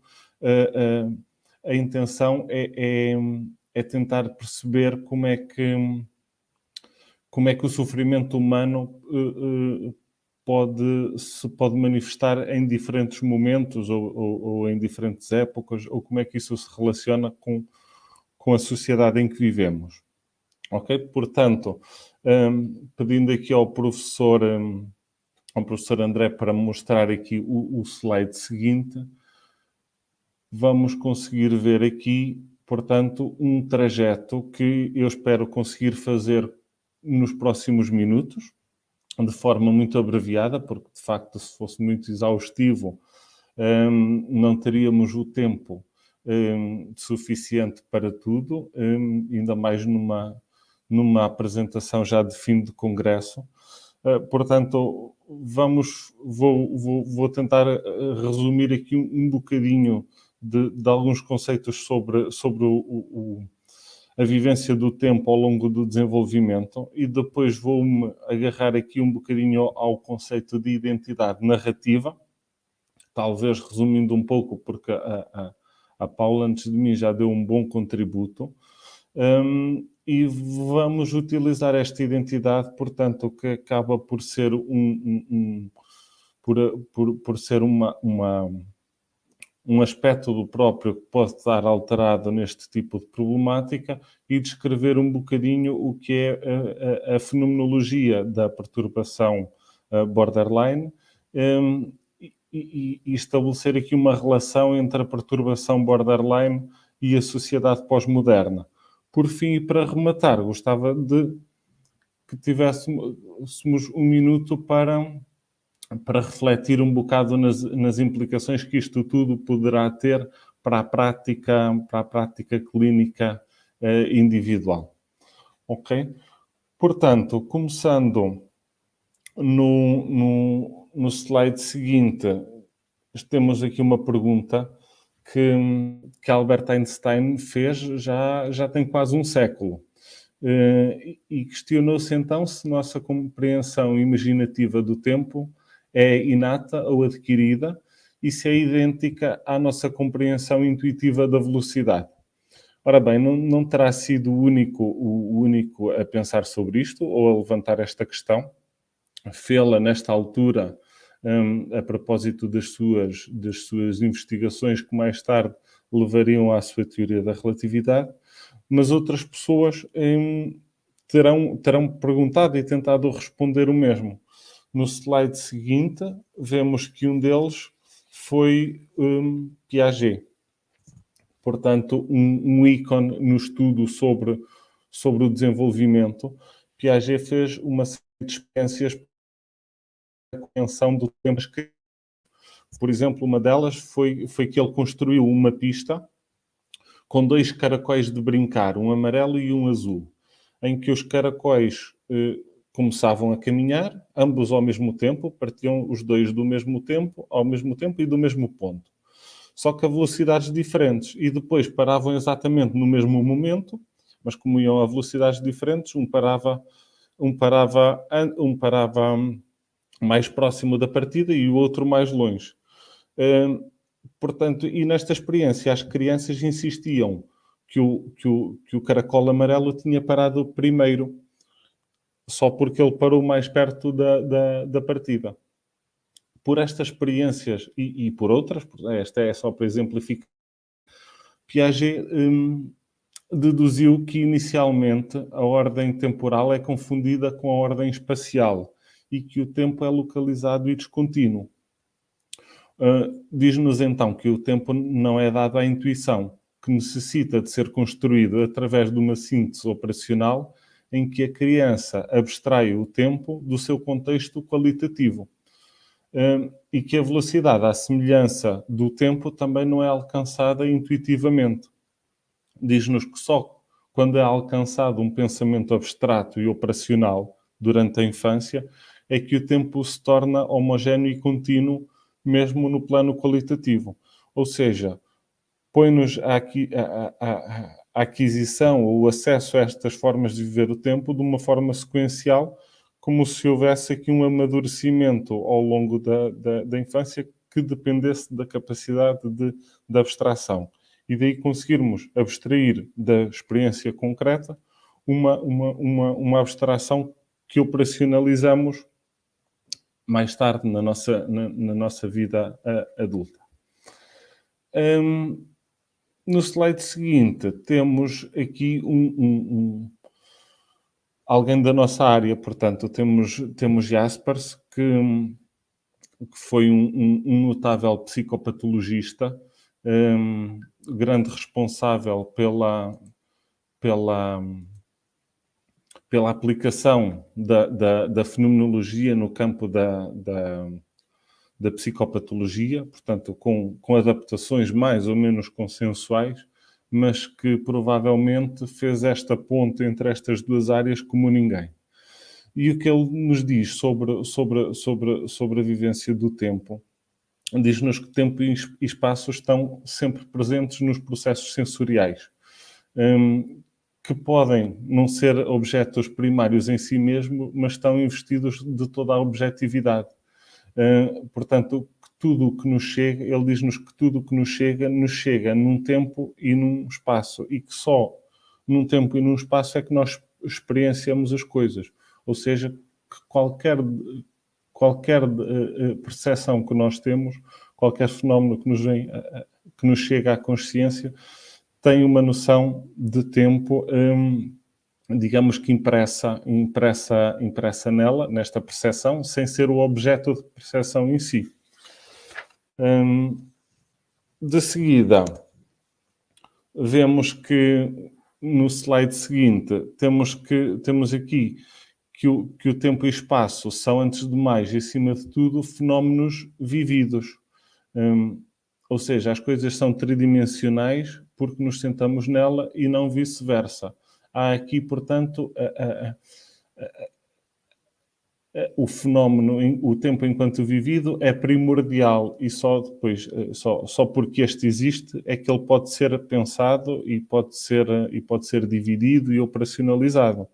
a intenção é tentar perceber como é que o sofrimento humano se pode manifestar em diferentes momentos ou em diferentes épocas, ou como é que isso se relaciona com a sociedade em que vivemos. Ok? Portanto, pedindo aqui ao professor André para mostrar aqui o slide seguinte, vamos conseguir ver aqui, portanto, um trajeto que eu espero conseguir fazer nos próximos minutos, de forma muito abreviada, porque, de facto, se fosse muito exaustivo, não teríamos o tempo suficiente para tudo, ainda mais numa apresentação já de fim de congresso. Portanto, vou tentar resumir aqui um bocadinho de alguns conceitos sobre a vivência do tempo ao longo do desenvolvimento, e depois vou-me agarrar aqui um bocadinho ao conceito de identidade narrativa, talvez resumindo um pouco, porque a Paula antes de mim já deu um bom contributo, e vamos utilizar esta identidade, portanto, que acaba por ser por ser um aspecto do próprio que pode estar alterado neste tipo de problemática, e descrever um bocadinho o que é a fenomenologia da perturbação borderline, e estabelecer aqui uma relação entre a perturbação borderline e a sociedade pós-moderna. Por fim, e para rematar, gostava de que tivéssemos um minuto para refletir um bocado nas implicações que isto tudo poderá ter para a prática clínica individual. Ok? Portanto, começando no slide seguinte, temos aqui uma pergunta que Albert Einstein fez já tem quase um século. E questionou-se então se nossa compreensão imaginativa do tempo é inata ou adquirida, e se é idêntica à nossa compreensão intuitiva da velocidade. Ora bem, não terá sido o único a pensar sobre isto ou a levantar esta questão. Fê-la nesta altura, a propósito das suas investigações que mais tarde levariam à sua teoria da relatividade, mas outras pessoas terão perguntado e tentado responder o mesmo. No slide seguinte, vemos que um deles foi Piaget. Portanto, um ícone no estudo sobre o desenvolvimento. Piaget fez uma série de experiências para a compreensão do tempo. Por exemplo, uma delas foi que ele construiu uma pista com 2 caracóis de brincar, um amarelo e um azul, em que os caracóis começavam a caminhar, ambos ao mesmo tempo, partiam os 2 do mesmo tempo, ao mesmo tempo e do mesmo ponto. Só que a velocidades diferentes, e depois paravam exatamente no mesmo momento, mas como iam a velocidades diferentes, um parava mais próximo da partida e o outro mais longe. Portanto, e nesta experiência as crianças insistiam que o caracol amarelo tinha parado primeiro, só porque ele parou mais perto da partida. Por estas experiências e por outras, esta é só para exemplificar, Piaget deduziu que inicialmente a ordem temporal é confundida com a ordem espacial e que o tempo é localizado e descontínuo. Diz-nos então que o tempo não é dado à intuição, que necessita de ser construído através de uma síntese operacional em que a criança abstrai o tempo do seu contexto qualitativo. E que a velocidade, à semelhança do tempo, também não é alcançada intuitivamente. Diz-nos que só quando é alcançado um pensamento abstrato e operacional durante a infância é que o tempo se torna homogéneo e contínuo, mesmo no plano qualitativo. Ou seja, põe-nos a aquisição ou o acesso a estas formas de viver o tempo de uma forma sequencial, como se houvesse aqui um amadurecimento ao longo da infância que dependesse da capacidade de abstração. E daí conseguirmos abstrair da experiência concreta uma abstração que operacionalizamos mais tarde na nossa vida adulta. No slide seguinte, temos aqui alguém da nossa área, portanto, temos Jaspers, que foi um notável psicopatologista, grande responsável pela aplicação da fenomenologia no campo da psicopatologia, portanto, com adaptações mais ou menos consensuais, mas que provavelmente fez esta ponte entre estas duas áreas como ninguém. E o que ele nos diz sobre a vivência do tempo, diz-nos que tempo e espaço estão sempre presentes nos processos sensoriais, que podem não ser objetos primários em si mesmo, mas estão investidos de toda a objetividade. Portanto, tudo o que nos chega, ele diz-nos que tudo o que nos chega num tempo e num espaço, e que só num tempo e num espaço é que nós experienciamos as coisas. Ou seja, que qualquer percepção que nós temos, qualquer fenómeno que nos chega à consciência, tem uma noção de tempo, digamos que impressa nela, nesta percepção, sem ser o objeto de percepção em si. De seguida, vemos que no slide seguinte temos aqui que o tempo e espaço são, antes de mais e acima de tudo, fenómenos vividos. Ou seja, as coisas são tridimensionais porque nos sentamos nela e não vice-versa. Há aqui, portanto, o fenómeno, o tempo enquanto vivido é primordial e só depois, só porque este existe, é que ele pode ser pensado e pode ser dividido e operacionalizado.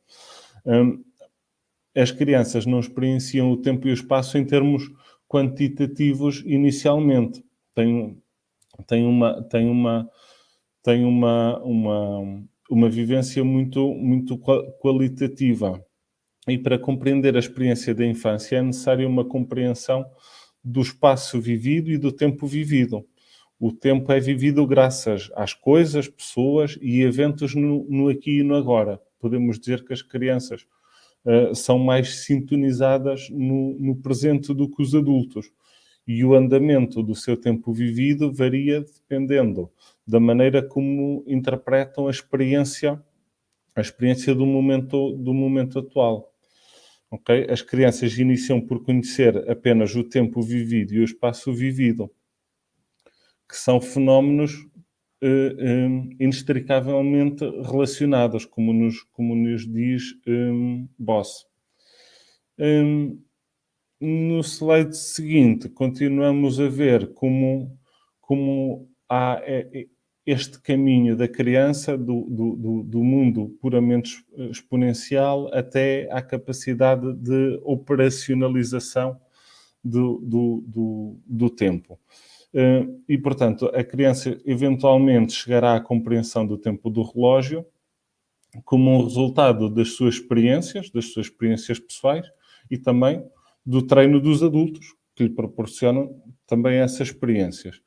As crianças não experienciam o tempo e o espaço em termos quantitativos inicialmente. Tem uma vivência muito qualitativa. E para compreender a experiência da infância é necessária uma compreensão do espaço vivido e do tempo vivido. O tempo é vivido graças às coisas, pessoas e eventos no aqui e no agora. Podemos dizer que as crianças são mais sintonizadas no presente do que os adultos. E o andamento do seu tempo vivido varia dependendo da maneira como interpretam a experiência do momento atual. Okay? As crianças iniciam por conhecer apenas o tempo vivido e o espaço vivido, que são fenómenos inextricavelmente relacionados, como nos diz Boss. No slide seguinte, continuamos a ver como há este caminho da criança, do mundo puramente exponencial, até à capacidade de operacionalização do tempo. E, portanto, a criança eventualmente chegará à compreensão do tempo do relógio como um resultado das suas experiências pessoais e também do treino dos adultos, que lhe proporcionam também essas experiências.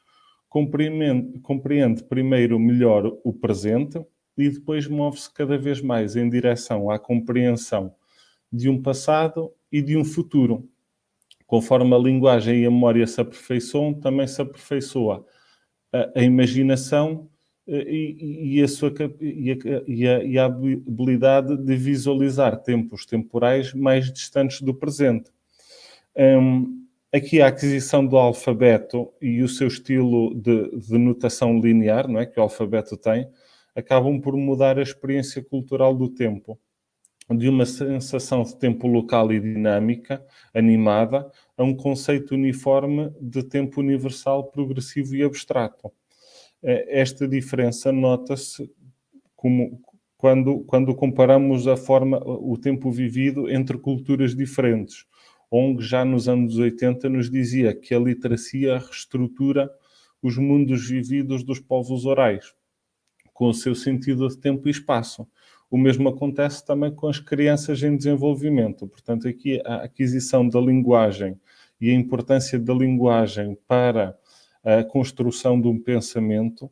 Compreende primeiro melhor o presente e depois move-se cada vez mais em direção à compreensão de um passado e de um futuro. Conforme a linguagem e a memória se aperfeiçoam, também se aperfeiçoa a imaginação e a habilidade de visualizar tempos temporais mais distantes do presente. Aqui a aquisição do alfabeto e o seu estilo de notação linear, não é, que o alfabeto tem, acabam por mudar a experiência cultural do tempo, de uma sensação de tempo local e dinâmica, animada, a um conceito uniforme de tempo universal, progressivo e abstrato. Esta diferença nota-se quando comparamos o tempo vivido entre culturas diferentes. Ong, já nos anos 80, nos dizia que a literacia reestrutura os mundos vividos dos povos orais, com o seu sentido de tempo e espaço. O mesmo acontece também com as crianças em desenvolvimento. Portanto, aqui a aquisição da linguagem e a importância da linguagem para a construção de um pensamento,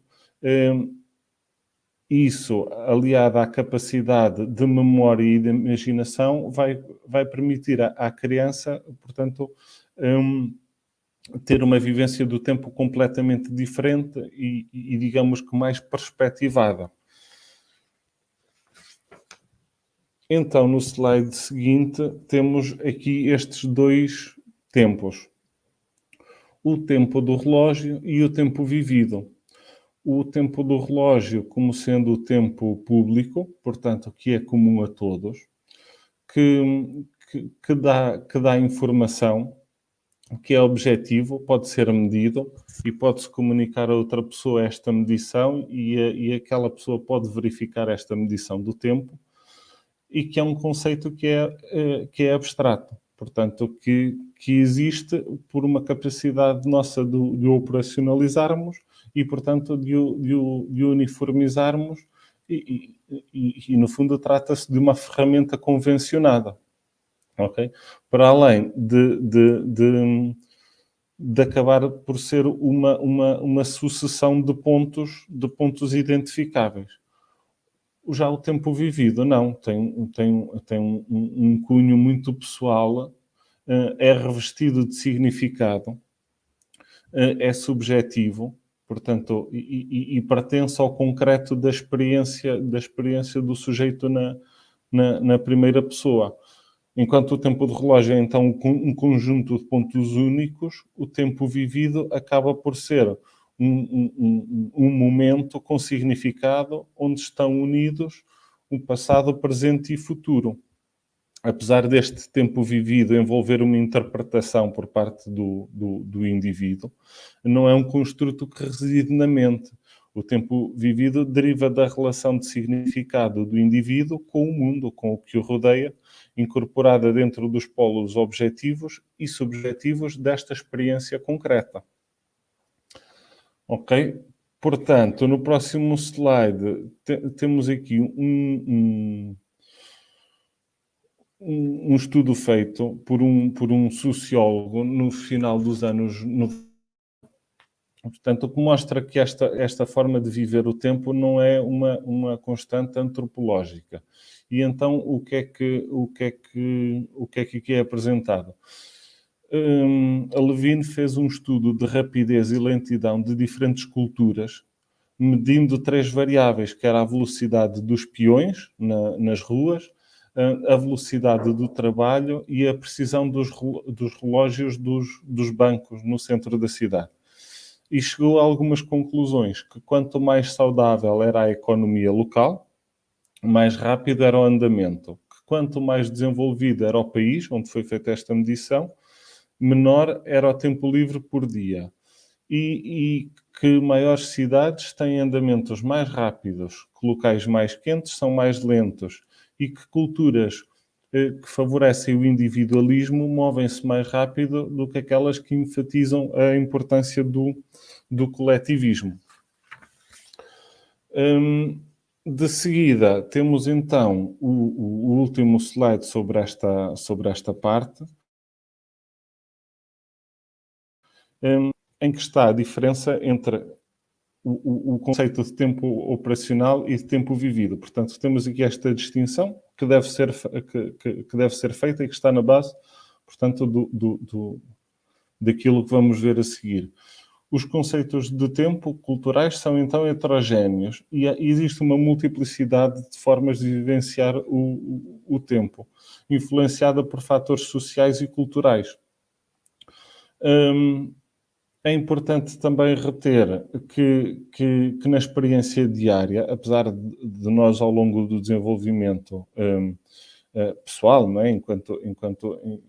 isso, aliado à capacidade de memória e de imaginação, vai permitir à criança, portanto, ter uma vivência do tempo completamente diferente e digamos que mais perspectivada. Então, no slide seguinte, temos aqui estes dois tempos. O tempo do relógio e o tempo vivido. O tempo do relógio como sendo o tempo público, portanto, que é comum a todos, que dá informação, que é objetivo, pode ser medido e pode-se comunicar a outra pessoa esta medição e aquela pessoa pode verificar esta medição do tempo, e que é um conceito que é abstrato, portanto, que existe por uma capacidade nossa de o operacionalizarmos e, portanto, de o uniformizarmos e, no fundo, trata-se de uma ferramenta convencionada, ok? Para além de acabar por ser uma sucessão de pontos identificáveis. Já o tempo vivido, não. Tem um cunho muito pessoal, é revestido de significado, é subjetivo, portanto, e pertence ao concreto da experiência do sujeito na primeira pessoa. Enquanto o tempo de relógio é, então, um conjunto de pontos únicos, o tempo vivido acaba por ser um momento com significado onde estão unidos o passado, o presente e futuro. Apesar deste tempo vivido envolver uma interpretação por parte do indivíduo, não é um construto que reside na mente. O tempo vivido deriva da relação de significado do indivíduo com o mundo, com o que o rodeia, incorporada dentro dos polos objetivos e subjetivos desta experiência concreta. Ok? Portanto, no próximo slide temos aqui um estudo feito por um sociólogo no final dos anos 90. Portanto, o que mostra que esta forma de viver o tempo não é uma constante antropológica. E então, o que é que aqui é apresentado? A Levine fez um estudo de rapidez e lentidão de diferentes culturas, medindo 3 variáveis, que era a velocidade dos peões nas ruas, a velocidade do trabalho e a precisão dos relógios dos bancos no centro da cidade. E chegou a algumas conclusões, que quanto mais saudável era a economia local, mais rápido era o andamento. Que quanto mais desenvolvido era o país onde foi feita esta medição, menor era o tempo livre por dia. E que maiores cidades têm andamentos mais rápidos, que locais mais quentes são mais lentos e que culturas que favorecem o individualismo movem-se mais rápido do que aquelas que enfatizam a importância do coletivismo. De seguida, temos então o último slide sobre esta parte, em que está a diferença entre o conceito de tempo operacional e de tempo vivido. Portanto, temos aqui esta distinção que deve ser feita e que está na base, portanto, daquilo que vamos ver a seguir. os conceitos de tempo culturais são então heterogéneos e existe uma multiplicidade de formas de vivenciar o tempo, influenciada por fatores sociais e culturais. É importante também reter que na experiência diária, apesar de nós ao longo do desenvolvimento pessoal, não é? enquanto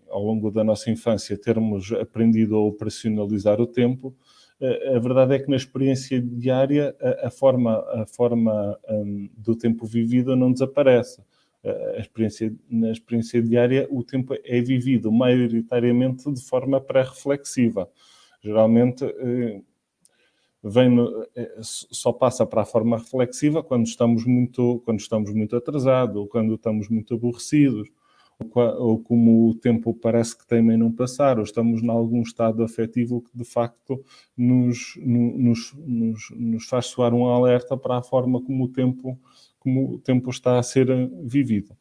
ao longo da nossa infância termos aprendido a operacionalizar o tempo, a verdade é que na experiência diária a forma do tempo vivido não desaparece. Na experiência diária o tempo é vivido maioritariamente de forma pré-reflexiva. Geralmente só passa para a forma reflexiva quando estamos muito atrasados, ou quando estamos muito aborrecidos, ou como o tempo parece que teima em não passar, ou estamos em algum estado afetivo que de facto nos faz soar um alerta para a forma como o tempo está a ser vivido.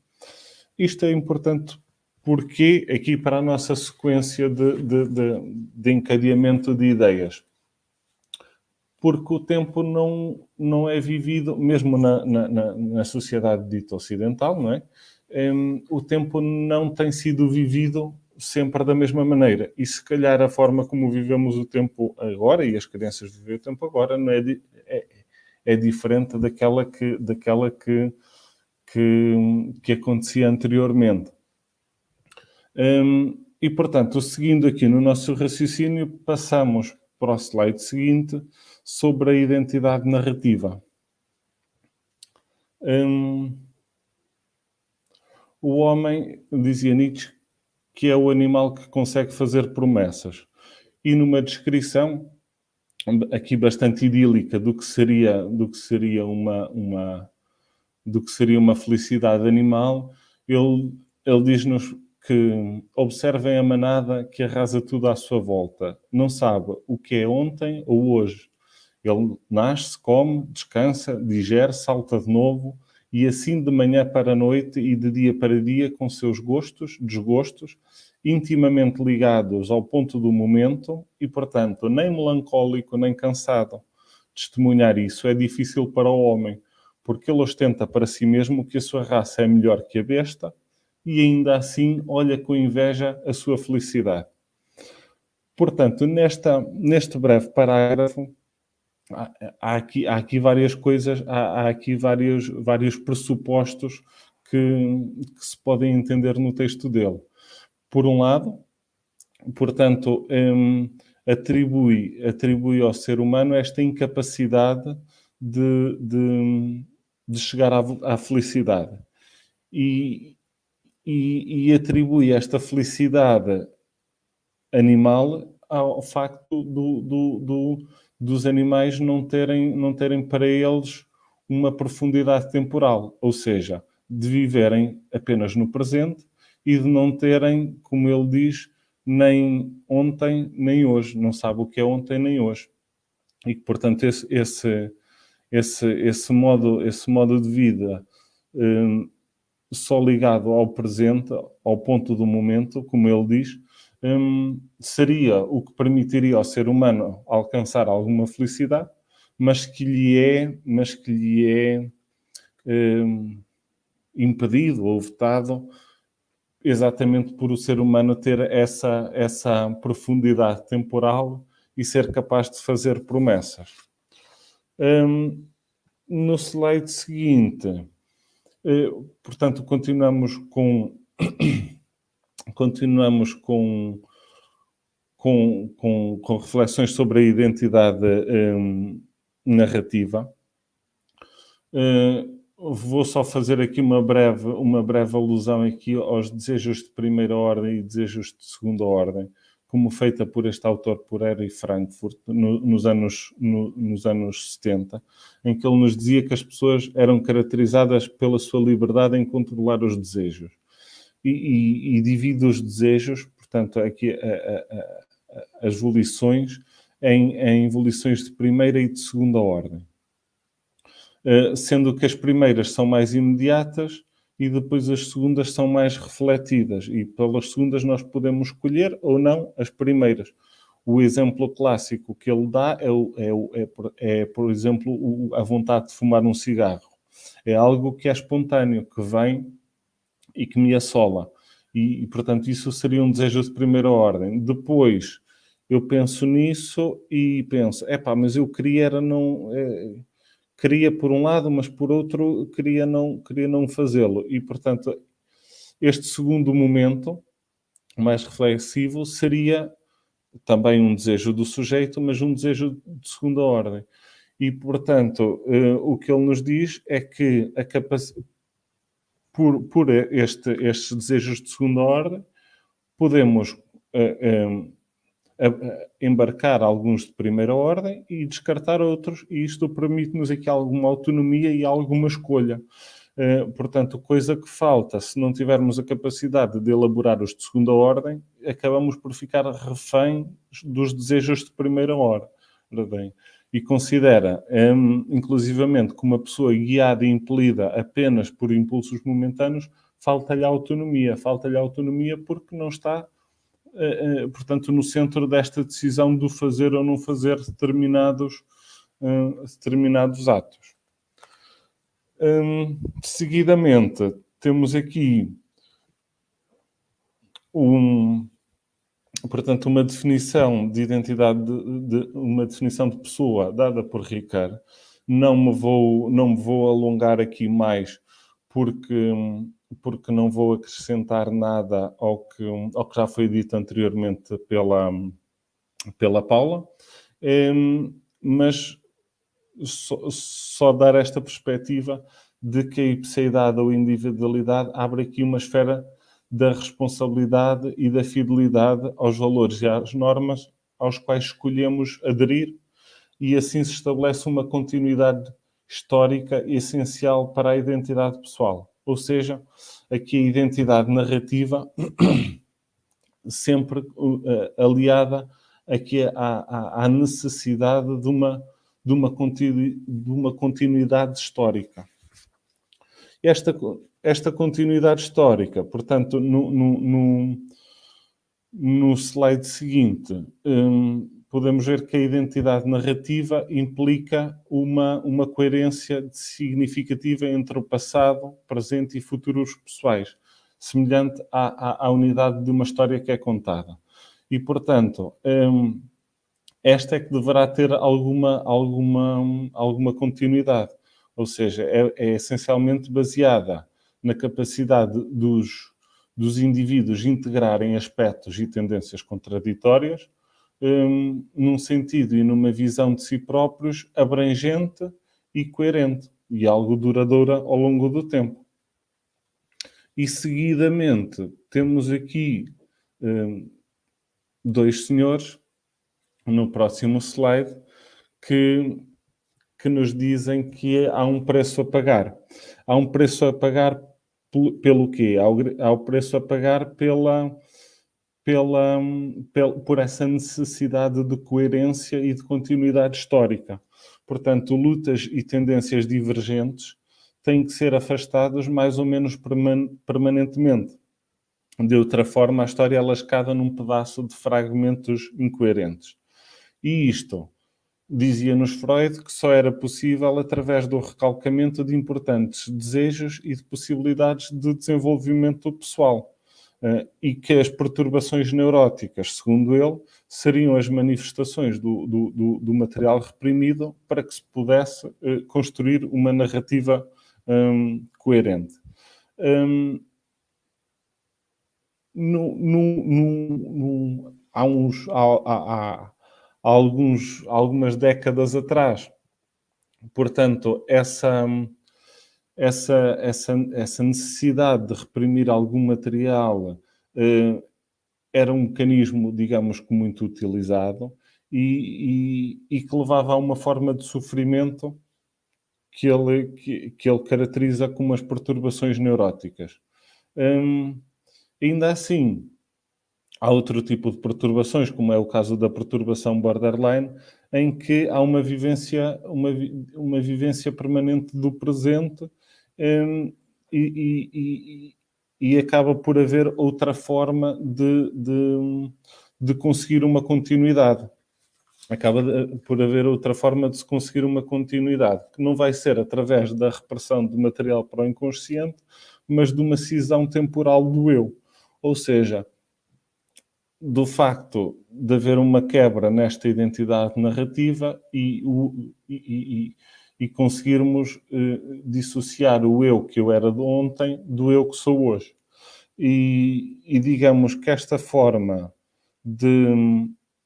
Isto é importante porque aqui para a nossa sequência de encadeamento de ideias. Porque o tempo não é vivido, mesmo na sociedade dita ocidental, não é? O tempo não tem sido vivido sempre da mesma maneira. E se calhar a forma como vivemos o tempo agora, e as crianças vivem o tempo agora, não é diferente daquela que acontecia anteriormente. E, portanto, seguindo aqui no nosso raciocínio, passamos para o slide seguinte, sobre a identidade narrativa. O homem, dizia Nietzsche, que é o animal que consegue fazer promessas. E numa descrição, aqui bastante idílica, do que seria uma felicidade animal, ele diz-nos que observem a manada que arrasa tudo à sua volta. Não sabe o que é ontem ou hoje. Ele nasce, come, descansa, digere, salta de novo e assim de manhã para a noite e de dia para dia com seus gostos, desgostos, intimamente ligados ao ponto do momento e, portanto, nem melancólico nem cansado. Testemunhar isso é difícil para o homem, porque ele ostenta para si mesmo que a sua raça é melhor que a besta e ainda assim olha com inveja a sua felicidade. Portanto, neste breve parágrafo, há aqui várias coisas, há aqui vários pressupostos que se podem entender no texto dele. Por um lado, portanto, atribui ao ser humano esta incapacidade de chegar à felicidade. E atribui esta felicidade animal ao facto dos animais não terem para eles uma profundidade temporal, ou seja, de viverem apenas no presente e de não terem, como ele diz, nem ontem nem hoje, não sabe o que é ontem nem hoje. E que, portanto, esse modo de vida só ligado ao presente, ao ponto do momento, como ele diz, seria o que permitiria ao ser humano alcançar alguma felicidade, mas que lhe é impedido ou vetado exatamente por o ser humano ter essa profundidade temporal e ser capaz de fazer promessas. No slide seguinte, portanto, continuamos com reflexões sobre a identidade narrativa. Vou só fazer aqui uma breve alusão aqui aos desejos de primeira ordem e desejos de segunda ordem, como feita por este autor, por Erich Frankfurt, nos anos 70, em que ele nos dizia que as pessoas eram caracterizadas pela sua liberdade em controlar os desejos. E divide os desejos, portanto, aqui as volições, em volições de primeira e de segunda ordem. Sendo que as primeiras são mais imediatas e depois as segundas são mais refletidas. E pelas segundas nós podemos escolher ou não as primeiras. O exemplo clássico que ele dá por exemplo, a vontade de fumar um cigarro. É algo que é espontâneo, que vem e que me assola. E, portanto, isso seria um desejo de primeira ordem. Depois, eu penso nisso e penso, mas eu queria era não... queria por um lado, mas por outro queria não fazê-lo. E, portanto, este segundo momento, mais reflexivo, seria também um desejo do sujeito, mas um desejo de segunda ordem. E, portanto, o que ele nos diz é que a capacidade, por estes desejos de segunda ordem, podemos embarcar alguns de primeira ordem e descartar outros, e isto permite-nos aqui alguma autonomia e alguma escolha. Portanto, coisa que falta, se não tivermos a capacidade de elaborar os de segunda ordem, acabamos por ficar refém dos desejos de primeira ordem. E considera, inclusivamente, que uma pessoa guiada e impelida apenas por impulsos momentâneos, falta-lhe autonomia. Falta-lhe autonomia porque não está, portanto, no centro desta decisão do fazer ou não fazer determinados atos. Seguidamente, temos aqui portanto, uma definição de identidade, uma definição de pessoa dada por Ricard. Não me vou alongar aqui mais, porque não vou acrescentar nada ao que já foi dito anteriormente pela Paula, mas só dar esta perspectiva de que a ipseidade ou individualidade abre aqui uma esfera da responsabilidade e da fidelidade aos valores e às normas aos quais escolhemos aderir, e assim se estabelece uma continuidade histórica essencial para a identidade pessoal. Ou seja, aqui a identidade narrativa sempre aliada aqui à necessidade de uma continuidade histórica. Esta continuidade histórica, portanto, no slide seguinte, podemos ver que a identidade narrativa implica uma coerência significativa entre o passado, presente e futuros pessoais, semelhante à unidade de uma história que é contada. E, portanto, esta é que deverá ter alguma continuidade. Ou seja, é essencialmente baseada na capacidade dos indivíduos integrarem aspectos e tendências contraditórias num sentido e numa visão de si próprios abrangente e coerente, e algo duradoura ao longo do tempo. E, seguidamente, temos aqui dois senhores, no próximo slide, que nos dizem que há um preço a pagar. Há um preço a pagar pelo quê? Há o preço a pagar por essa necessidade de coerência e de continuidade histórica. Portanto, lutas e tendências divergentes têm que ser afastadas mais ou menos permanentemente. De outra forma, a história é lascada num pedaço de fragmentos incoerentes. E isto, dizia-nos Freud, que só era possível através do recalcamento de importantes desejos e de possibilidades de desenvolvimento pessoal. E que as perturbações neuróticas, segundo ele, seriam as manifestações do material reprimido para que se pudesse construir uma narrativa coerente. Há algumas décadas atrás, portanto, essa necessidade de reprimir algum material era um mecanismo, digamos, que muito utilizado e que levava a uma forma de sofrimento que ele caracteriza como as perturbações neuróticas. Ainda assim, há outro tipo de perturbações, como é o caso da perturbação borderline, em que há uma vivência permanente do presente e acaba por haver outra forma de de conseguir uma continuidade. Acaba por haver outra forma de se conseguir uma continuidade, que não vai ser através da repressão de material para o inconsciente, mas de uma cisão temporal do eu. Ou seja, do facto de haver uma quebra nesta identidade narrativa e conseguirmos dissociar o eu que eu era de ontem do eu que sou hoje. E digamos que esta forma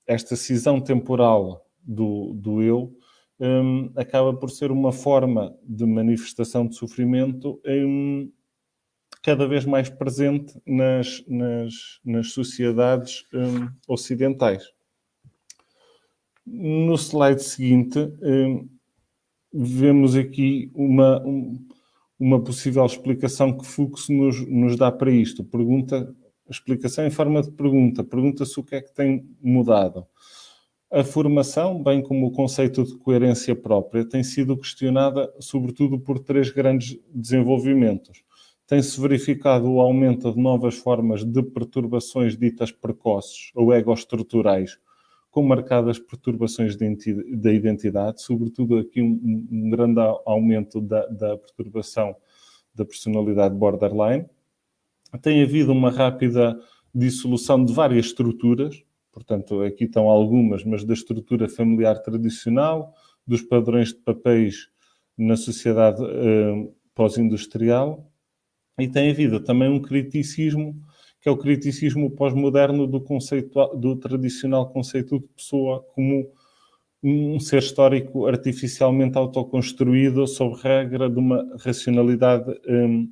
esta cisão temporal do eu acaba por ser uma forma de manifestação de sofrimento cada vez mais presente nas sociedades ocidentais. No slide seguinte, vemos aqui uma possível explicação que Fuchs nos dá para isto. Explicação em forma de pergunta. Pergunta-se o que é que tem mudado. A formação, bem como o conceito de coerência própria, tem sido questionada sobretudo por 3 grandes desenvolvimentos. Tem-se verificado o aumento de novas formas de perturbações ditas precoces ou egoestruturais, com marcadas perturbações da identidade, sobretudo aqui um grande aumento da perturbação da personalidade borderline. Tem havido uma rápida dissolução de várias estruturas, portanto, aqui estão algumas, mas da estrutura familiar tradicional, dos padrões de papéis na sociedade pós-industrial, e tem havido também um criticismo, que é o criticismo pós-moderno do tradicional conceito de pessoa como um ser histórico artificialmente autoconstruído sob regra de uma racionalidade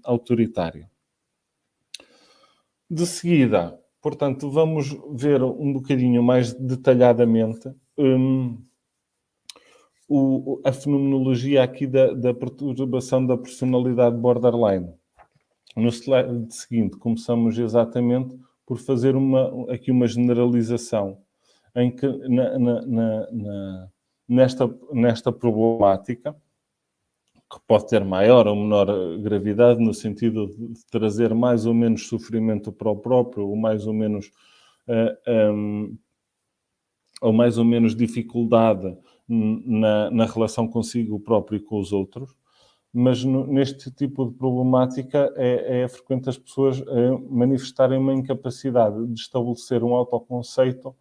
autoritária. De seguida, portanto, vamos ver um bocadinho mais detalhadamente a fenomenologia aqui da perturbação da personalidade borderline. No slide seguinte, começamos exatamente por fazer aqui uma generalização em que nesta problemática, que pode ter maior ou menor gravidade, no sentido de trazer mais ou menos sofrimento para o próprio, ou mais ou menos dificuldade na relação consigo próprio e com os outros. Mas neste tipo de problemática é frequente as pessoas manifestarem uma incapacidade de estabelecer um autoconceito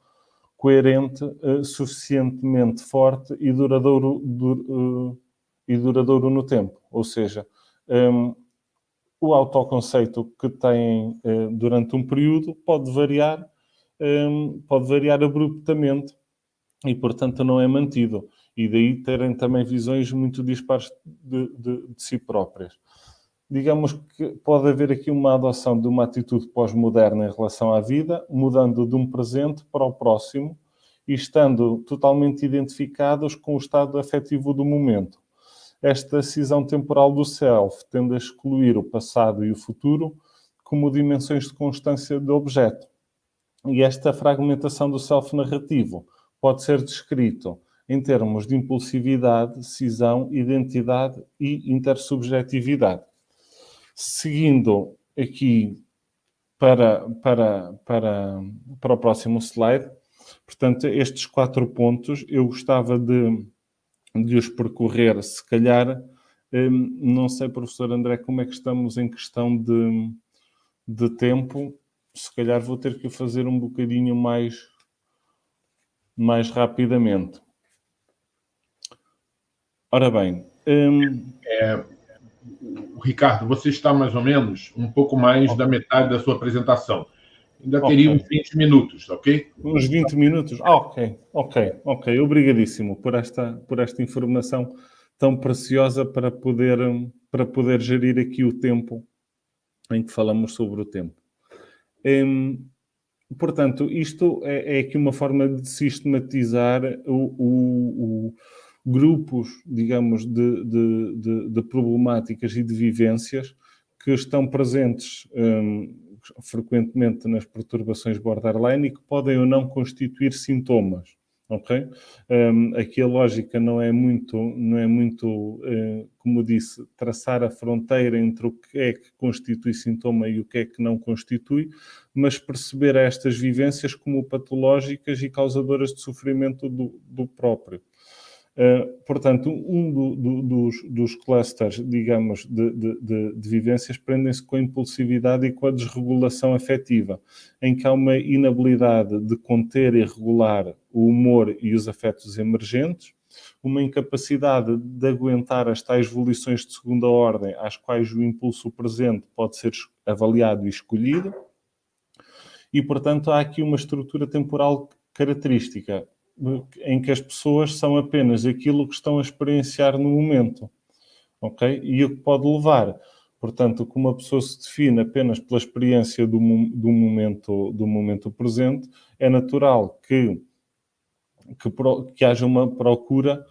coerente, suficientemente forte e duradouro no tempo. Ou seja, o autoconceito que têm durante um período pode variar abruptamente e, portanto, não é mantido. E daí terem também visões muito dispares de si próprias. Digamos que pode haver aqui uma adoção de uma atitude pós-moderna em relação à vida, mudando de um presente para o próximo e estando totalmente identificados com o estado afetivo do momento. Esta cisão temporal do self tende a excluir o passado e o futuro como dimensões de constância do objeto. E esta fragmentação do self narrativo pode ser descrito em termos de impulsividade, cisão, identidade e intersubjetividade. Seguindo aqui para o próximo slide, portanto, estes 4 pontos eu gostava de os percorrer, se calhar, não sei, professor André, como é que estamos em questão de tempo, se calhar vou ter que fazer um bocadinho mais rapidamente. Ora bem... Ricardo, você está mais ou menos um pouco mais da metade da sua apresentação. Ainda teria uns 20 minutos, ok? Uns 20 minutos? Ok. Obrigadíssimo por esta informação tão preciosa para poder gerir aqui o tempo em que falamos sobre o tempo. Portanto, isto é aqui uma forma de sistematizar grupos, digamos, de problemáticas e de vivências que estão presentes frequentemente nas perturbações borderline e que podem ou não constituir sintomas, ok? Aqui a lógica não é muito, como disse, traçar a fronteira entre o que é que constitui sintoma e o que é que não constitui, mas perceber estas vivências como patológicas e causadoras de sofrimento do próprio. Portanto, dos clusters, digamos, de vivências prendem-se com a impulsividade e com a desregulação afetiva, em que há uma inabilidade de conter e regular o humor e os afetos emergentes, uma incapacidade de aguentar as tais volições de segunda ordem, às quais o impulso presente pode ser avaliado e escolhido, e, portanto, há aqui uma estrutura temporal característica, em que as pessoas são apenas aquilo que estão a experienciar no momento, ok? E o que pode levar, portanto, que uma pessoa se define apenas pela experiência do momento presente, é natural que haja uma procura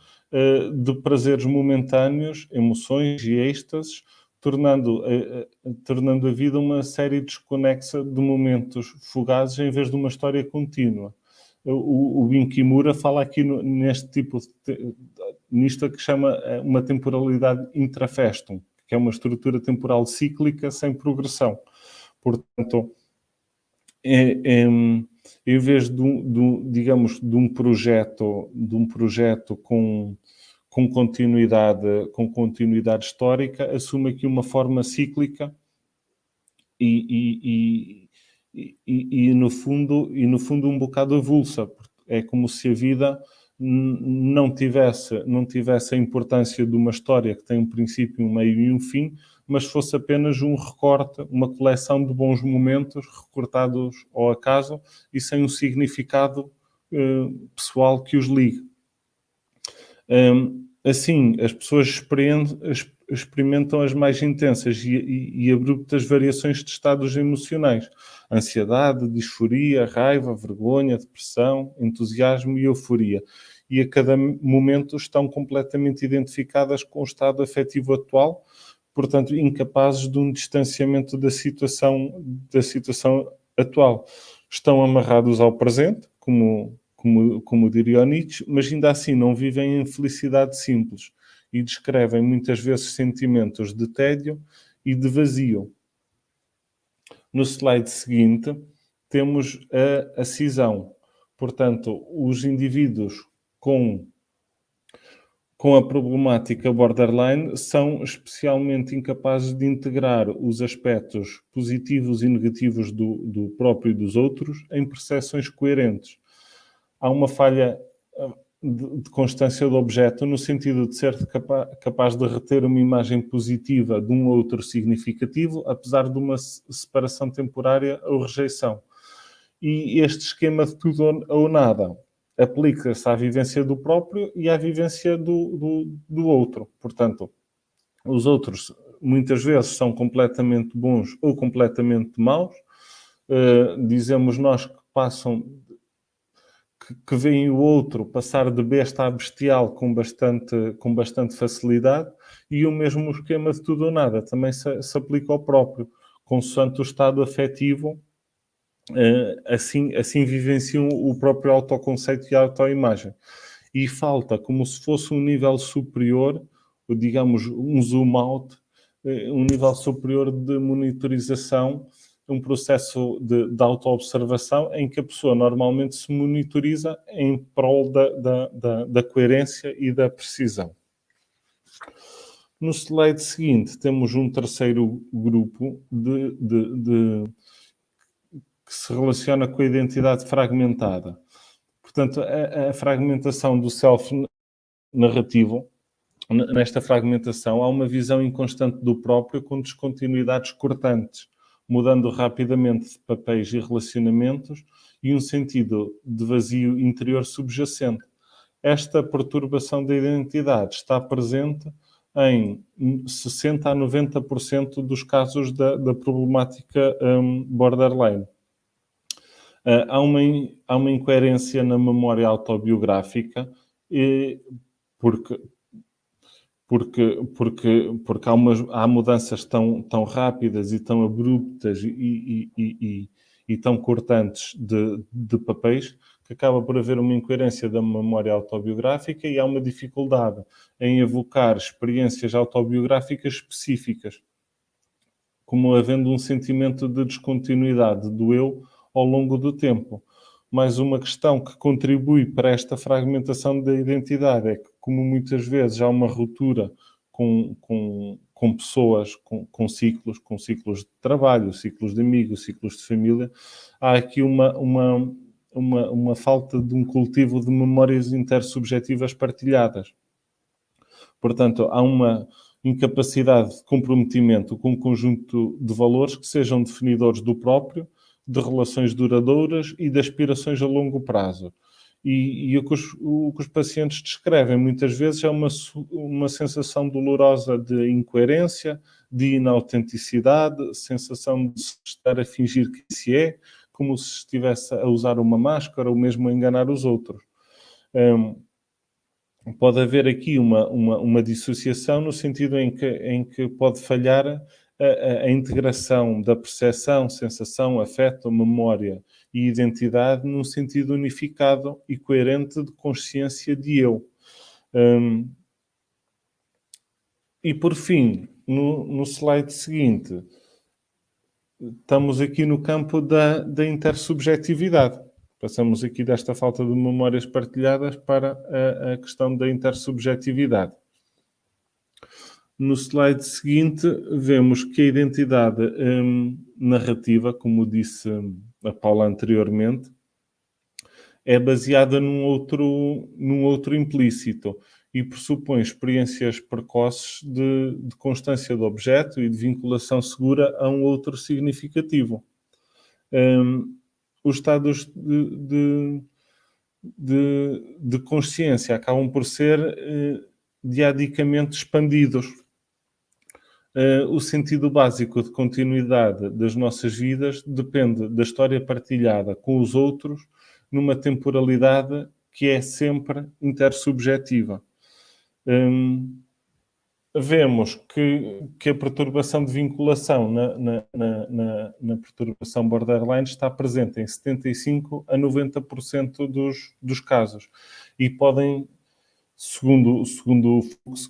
de prazeres momentâneos, emoções e êxtases, tornando a vida uma série desconexa de momentos fugazes em vez de uma história contínua. O Bin Kimura fala aqui nisto que chama uma temporalidade intrafestum, que é uma estrutura temporal cíclica sem progressão. Portanto, em vez digamos, de um projeto com continuidade histórica, assume aqui uma forma cíclica e no fundo um bocado avulsa. É como se a vida não tivesse a importância de uma história que tem um princípio, um meio e um fim, mas fosse apenas um recorte, uma coleção de bons momentos recortados ao acaso e sem um significado pessoal que os ligue. Assim, as pessoas experimentam as mais intensas e abruptas variações de estados emocionais: ansiedade, disforia, raiva, vergonha, depressão, entusiasmo e euforia. E a cada momento estão completamente identificadas com o estado afetivo atual, portanto, incapazes de um distanciamento da situação atual. Estão amarrados ao presente, como diria Nietzsche, mas ainda assim não vivem em felicidade simples e descrevem muitas vezes sentimentos de tédio e de vazio. No slide seguinte, temos a cisão. Portanto, os indivíduos com a problemática borderline são especialmente incapazes de integrar os aspectos positivos e negativos do próprio e dos outros em percepções coerentes. Há uma falha de constância do objeto, no sentido de ser capaz de reter uma imagem positiva de um outro significativo, apesar de uma separação temporária ou rejeição. E este esquema de tudo ou nada aplica-se à vivência do próprio e à vivência do outro. Portanto, os outros muitas vezes são completamente bons ou completamente maus. Dizemos nós que veem o outro passar de besta a bestial com bastante facilidade, e o mesmo esquema de tudo ou nada também se aplica ao próprio, consoante o estado afetivo, assim vivenciam o próprio autoconceito e a autoimagem. E falta, como se fosse um nível superior, digamos um zoom out, um nível superior de monitorização, um processo de autoobservação em que a pessoa normalmente se monitoriza em prol da coerência e da precisão. No slide seguinte, temos um terceiro grupo que se relaciona com a identidade fragmentada. Portanto, a fragmentação do self narrativo, nesta fragmentação há uma visão inconstante do próprio com descontinuidades cortantes, mudando rapidamente de papéis e relacionamentos, e um sentido de vazio interior subjacente. Esta perturbação da identidade está presente em 60% a 90% dos casos da problemática borderline. Há uma incoerência na memória autobiográfica, porque há mudanças tão rápidas e tão abruptas e tão cortantes de papéis, que acaba por haver uma incoerência da memória autobiográfica e há uma dificuldade em evocar experiências autobiográficas específicas, como havendo um sentimento de descontinuidade do eu ao longo do tempo. Mais uma questão que contribui para esta fragmentação da identidade é que, como muitas vezes há uma ruptura com pessoas, com ciclos de trabalho, ciclos de amigos, ciclos de família, há aqui uma falta de um cultivo de memórias intersubjetivas partilhadas. Portanto, há uma incapacidade de comprometimento com um conjunto de valores que sejam definidores do próprio, de relações duradouras e de aspirações a longo prazo. E o que os pacientes descrevem muitas vezes é uma sensação dolorosa de incoerência, de inautenticidade, sensação de se estar a fingir que se é, como se estivesse a usar uma máscara ou mesmo a enganar os outros. Pode haver aqui uma dissociação no sentido em que pode falhar a integração da percepção, sensação, afeto, memória e identidade num sentido unificado e coerente de consciência de eu. E por fim, no slide seguinte, estamos aqui no campo da intersubjetividade. Passamos aqui desta falta de memórias partilhadas para a questão da intersubjetividade. No slide seguinte, vemos que a identidade narrativa, como disse a Paula anteriormente, é baseada num outro implícito e pressupõe experiências precoces de constância do objeto e de vinculação segura a um outro significativo. Os estados de consciência acabam por ser diadicamente expandidos. O sentido básico de continuidade das nossas vidas depende da história partilhada com os outros numa temporalidade que é sempre intersubjetiva. Vemos que a perturbação de vinculação na perturbação borderline está presente em 75% a 90% dos casos e podem, segundo o Fuchs,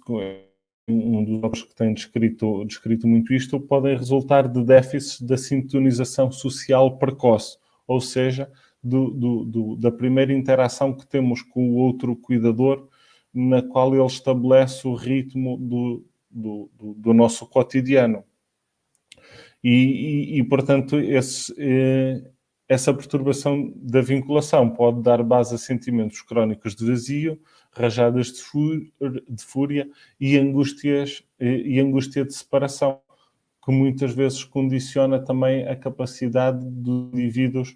um dos autores que tem descrito muito isto, podem resultar de déficits da sintonização social precoce, ou seja, da primeira interação que temos com o outro cuidador, na qual ele estabelece o ritmo do nosso cotidiano. E portanto, essa perturbação da vinculação pode dar base a sentimentos crónicos de vazio, rajadas de fúria e angústia de separação, que muitas vezes condiciona também a capacidade dos indivíduos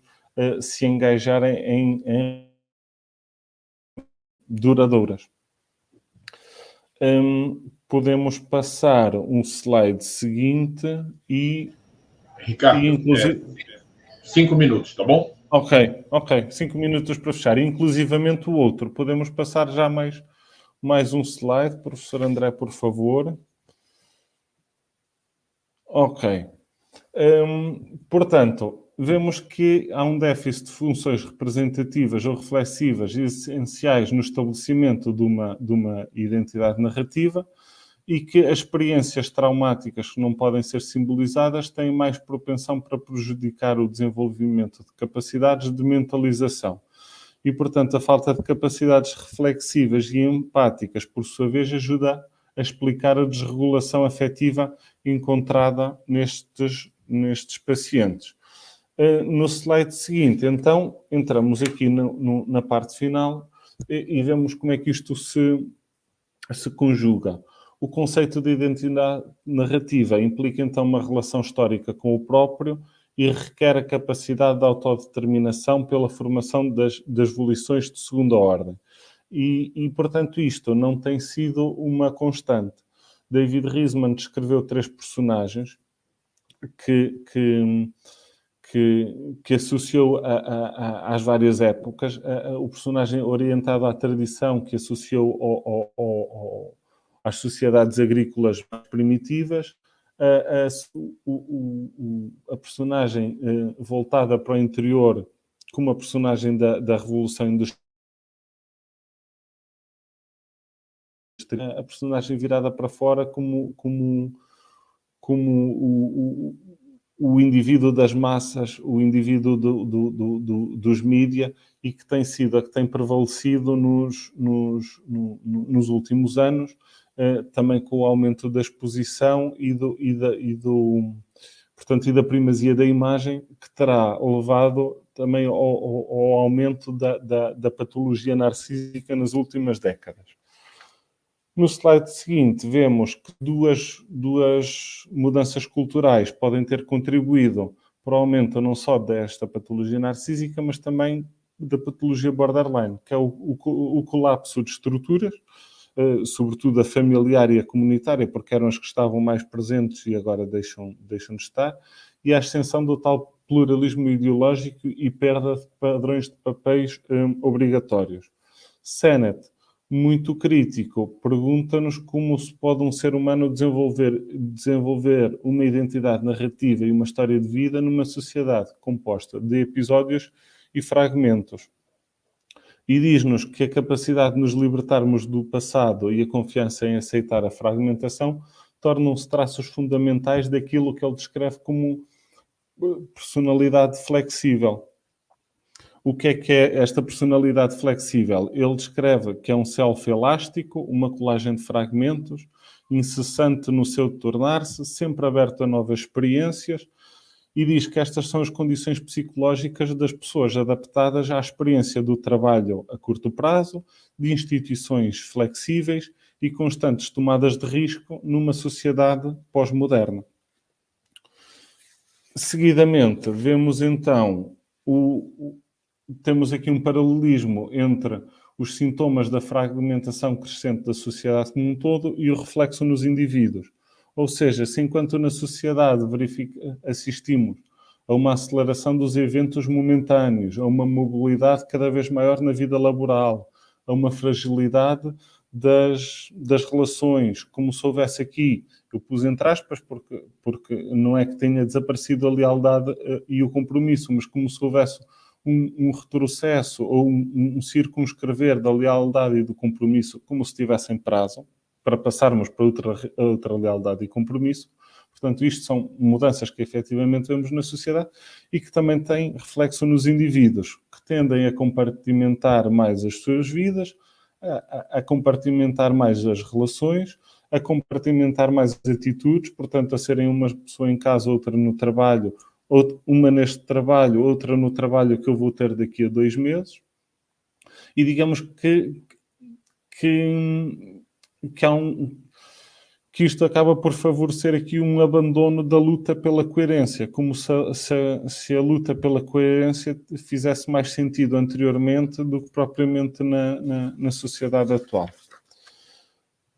se engajarem em duradouras. Podemos passar um slide seguinte e... Ricardo, inclusive... 5 minutos, tá bom? Ok. 5 minutos para fechar. Inclusivamente o outro. Podemos passar já mais um slide. Professor André, por favor. Ok. Portanto, vemos que há um déficit de funções representativas ou reflexivas essenciais no estabelecimento de uma identidade narrativa e que as experiências traumáticas que não podem ser simbolizadas têm mais propensão para prejudicar o desenvolvimento de capacidades de mentalização. E, portanto, a falta de capacidades reflexivas e empáticas, por sua vez, ajuda a explicar a desregulação afetiva encontrada nestes pacientes. No slide seguinte, então, entramos aqui na parte final e vemos como é que isto se conjuga. O conceito de identidade narrativa implica, então, uma relação histórica com o próprio e requer a capacidade de autodeterminação pela formação das volições de segunda ordem. E, portanto, isto não tem sido uma constante. David Riesman descreveu 3 personagens que associou às várias épocas. O personagem orientado à tradição, que associou às sociedades agrícolas mais primitivas, a personagem voltada para o interior como a personagem da Revolução Industrial, a personagem virada para fora como o indivíduo das massas, o indivíduo dos mídia, e que tem sido a que tem prevalecido nos últimos anos, também com o aumento da exposição e da primazia da imagem, que terá levado também ao aumento da patologia narcísica nas últimas décadas. No slide seguinte, vemos que duas mudanças culturais podem ter contribuído para o aumento não só desta patologia narcísica, mas também da patologia borderline, que é o colapso de estruturas, sobretudo a familiar e a comunitária, porque eram as que estavam mais presentes e agora deixam de estar, e a ascensão do tal pluralismo ideológico e perda de padrões de papéis obrigatórios. Sennett, muito crítico, pergunta-nos como se pode um ser humano desenvolver uma identidade narrativa e uma história de vida numa sociedade composta de episódios e fragmentos. E diz-nos que a capacidade de nos libertarmos do passado e a confiança em aceitar a fragmentação tornam-se traços fundamentais daquilo que ele descreve como personalidade flexível. O que é esta personalidade flexível? Ele descreve que é um self elástico, uma colagem de fragmentos, incessante no seu tornar-se, sempre aberto a novas experiências, e diz que estas são as condições psicológicas das pessoas adaptadas à experiência do trabalho a curto prazo, de instituições flexíveis e constantes tomadas de risco numa sociedade pós-moderna. Seguidamente, vemos então temos aqui um paralelismo entre os sintomas da fragmentação crescente da sociedade como um todo e o reflexo nos indivíduos. Ou seja, se enquanto na sociedade assistimos a uma aceleração dos eventos momentâneos, a uma mobilidade cada vez maior na vida laboral, a uma fragilidade das relações, como se houvesse aqui, eu pus entre aspas porque não é que tenha desaparecido a lealdade e o compromisso, mas como se houvesse um retrocesso ou um circunscrever da lealdade e do compromisso, como se tivesse em prazo, para passarmos para outra lealdade e compromisso. Portanto, isto são mudanças que efetivamente vemos na sociedade e que também têm reflexo nos indivíduos, que tendem a compartimentar mais as suas vidas, a compartimentar mais as relações, a compartimentar mais as atitudes, portanto, a serem uma pessoa em casa, outra no trabalho, uma neste trabalho, outra no trabalho que eu vou ter daqui a 2 meses. E digamos que isto acaba por favorecer aqui um abandono da luta pela coerência, como se a luta pela coerência fizesse mais sentido anteriormente do que propriamente na sociedade atual.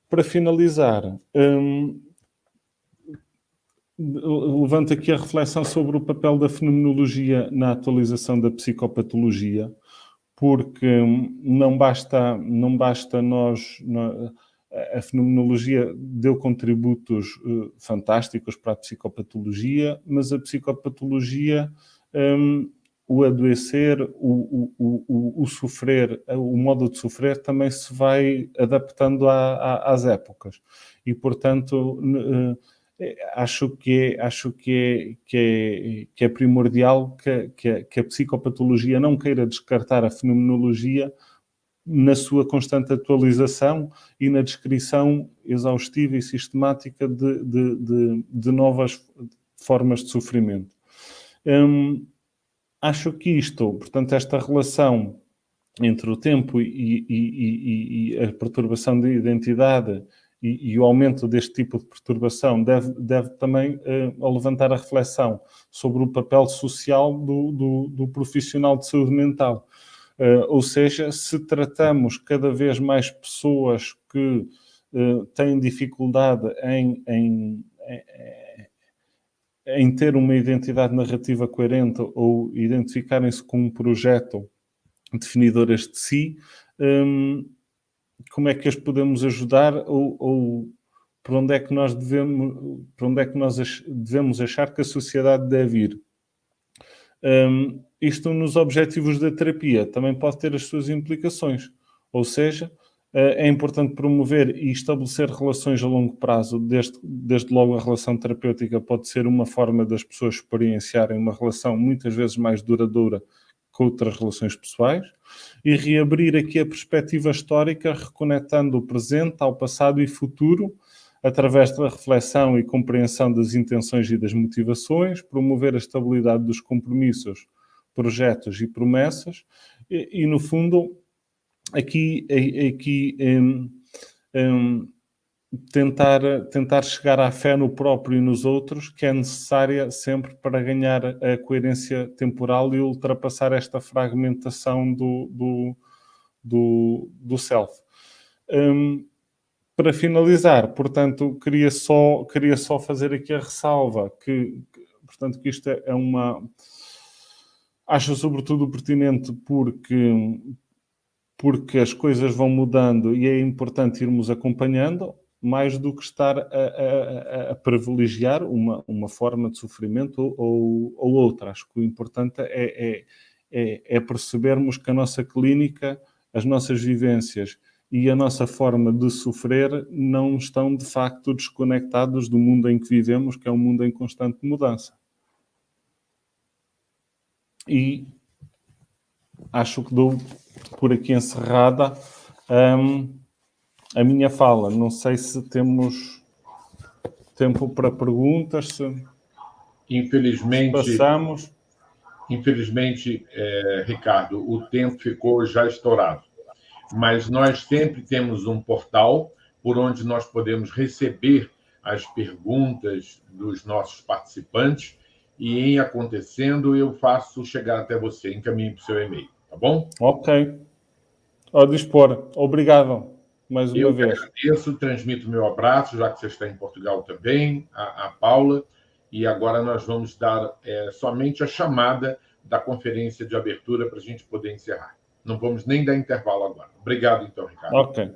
Para finalizar, levanto aqui a reflexão sobre o papel da fenomenologia na atualização da psicopatologia, porque não basta nós... A fenomenologia deu contributos fantásticos para a psicopatologia, mas a psicopatologia, o adoecer, o sofrer, o modo de sofrer também se vai adaptando às épocas. E, portanto, acho que é primordial que a psicopatologia não queira descartar a fenomenologia na sua constante atualização e na descrição exaustiva e sistemática de novas formas de sofrimento. Acho que isto, portanto, esta relação entre o tempo e a perturbação de identidade e o aumento deste tipo de perturbação deve também levantar a reflexão sobre o papel social do profissional de saúde mental. Ou seja, se tratamos cada vez mais pessoas que têm dificuldade em ter uma identidade narrativa coerente ou identificarem-se com um projeto definidoras de si, como é que as podemos ajudar ou por onde é que nós devemos achar que a sociedade deve ir? Isto nos objetivos da terapia também pode ter as suas implicações. Ou seja, é importante promover e estabelecer relações a longo prazo. Desde logo a relação terapêutica pode ser uma forma das pessoas experienciarem uma relação muitas vezes mais duradoura com outras relações pessoais, e reabrir aqui a perspectiva histórica, reconectando o presente ao passado e futuro, através da reflexão e compreensão das intenções e das motivações, promover a estabilidade dos compromissos, projetos e promessas, e no fundo, aqui tentar chegar à fé no próprio e nos outros, que é necessária sempre para ganhar a coerência temporal e ultrapassar esta fragmentação do self. Para finalizar, portanto, queria só fazer aqui a ressalva que isto é uma... Acho sobretudo pertinente porque as coisas vão mudando e é importante irmos acompanhando, mais do que estar a privilegiar uma forma de sofrimento ou outra. Acho que o importante é percebermos que a nossa clínica, as nossas vivências e a nossa forma de sofrer não estão, de facto, desconectados do mundo em que vivemos, que é um mundo em constante mudança. E acho que dou por aqui encerrada a minha fala. Não sei se temos tempo para perguntas, se passamos. Infelizmente, Ricardo, o tempo ficou já estourado. Mas nós sempre temos um portal por onde nós podemos receber as perguntas dos nossos participantes e, em acontecendo, eu faço chegar até você, encaminho para o seu e-mail, tá bom? Ok. Ao dispor. Obrigado, mais uma vez. Eu agradeço, transmito meu abraço, já que você está em Portugal também, a Paula, e agora nós vamos dar somente a chamada da conferência de abertura para a gente poder encerrar. Não vamos nem dar intervalo agora. Obrigado, então, Ricardo. Ok.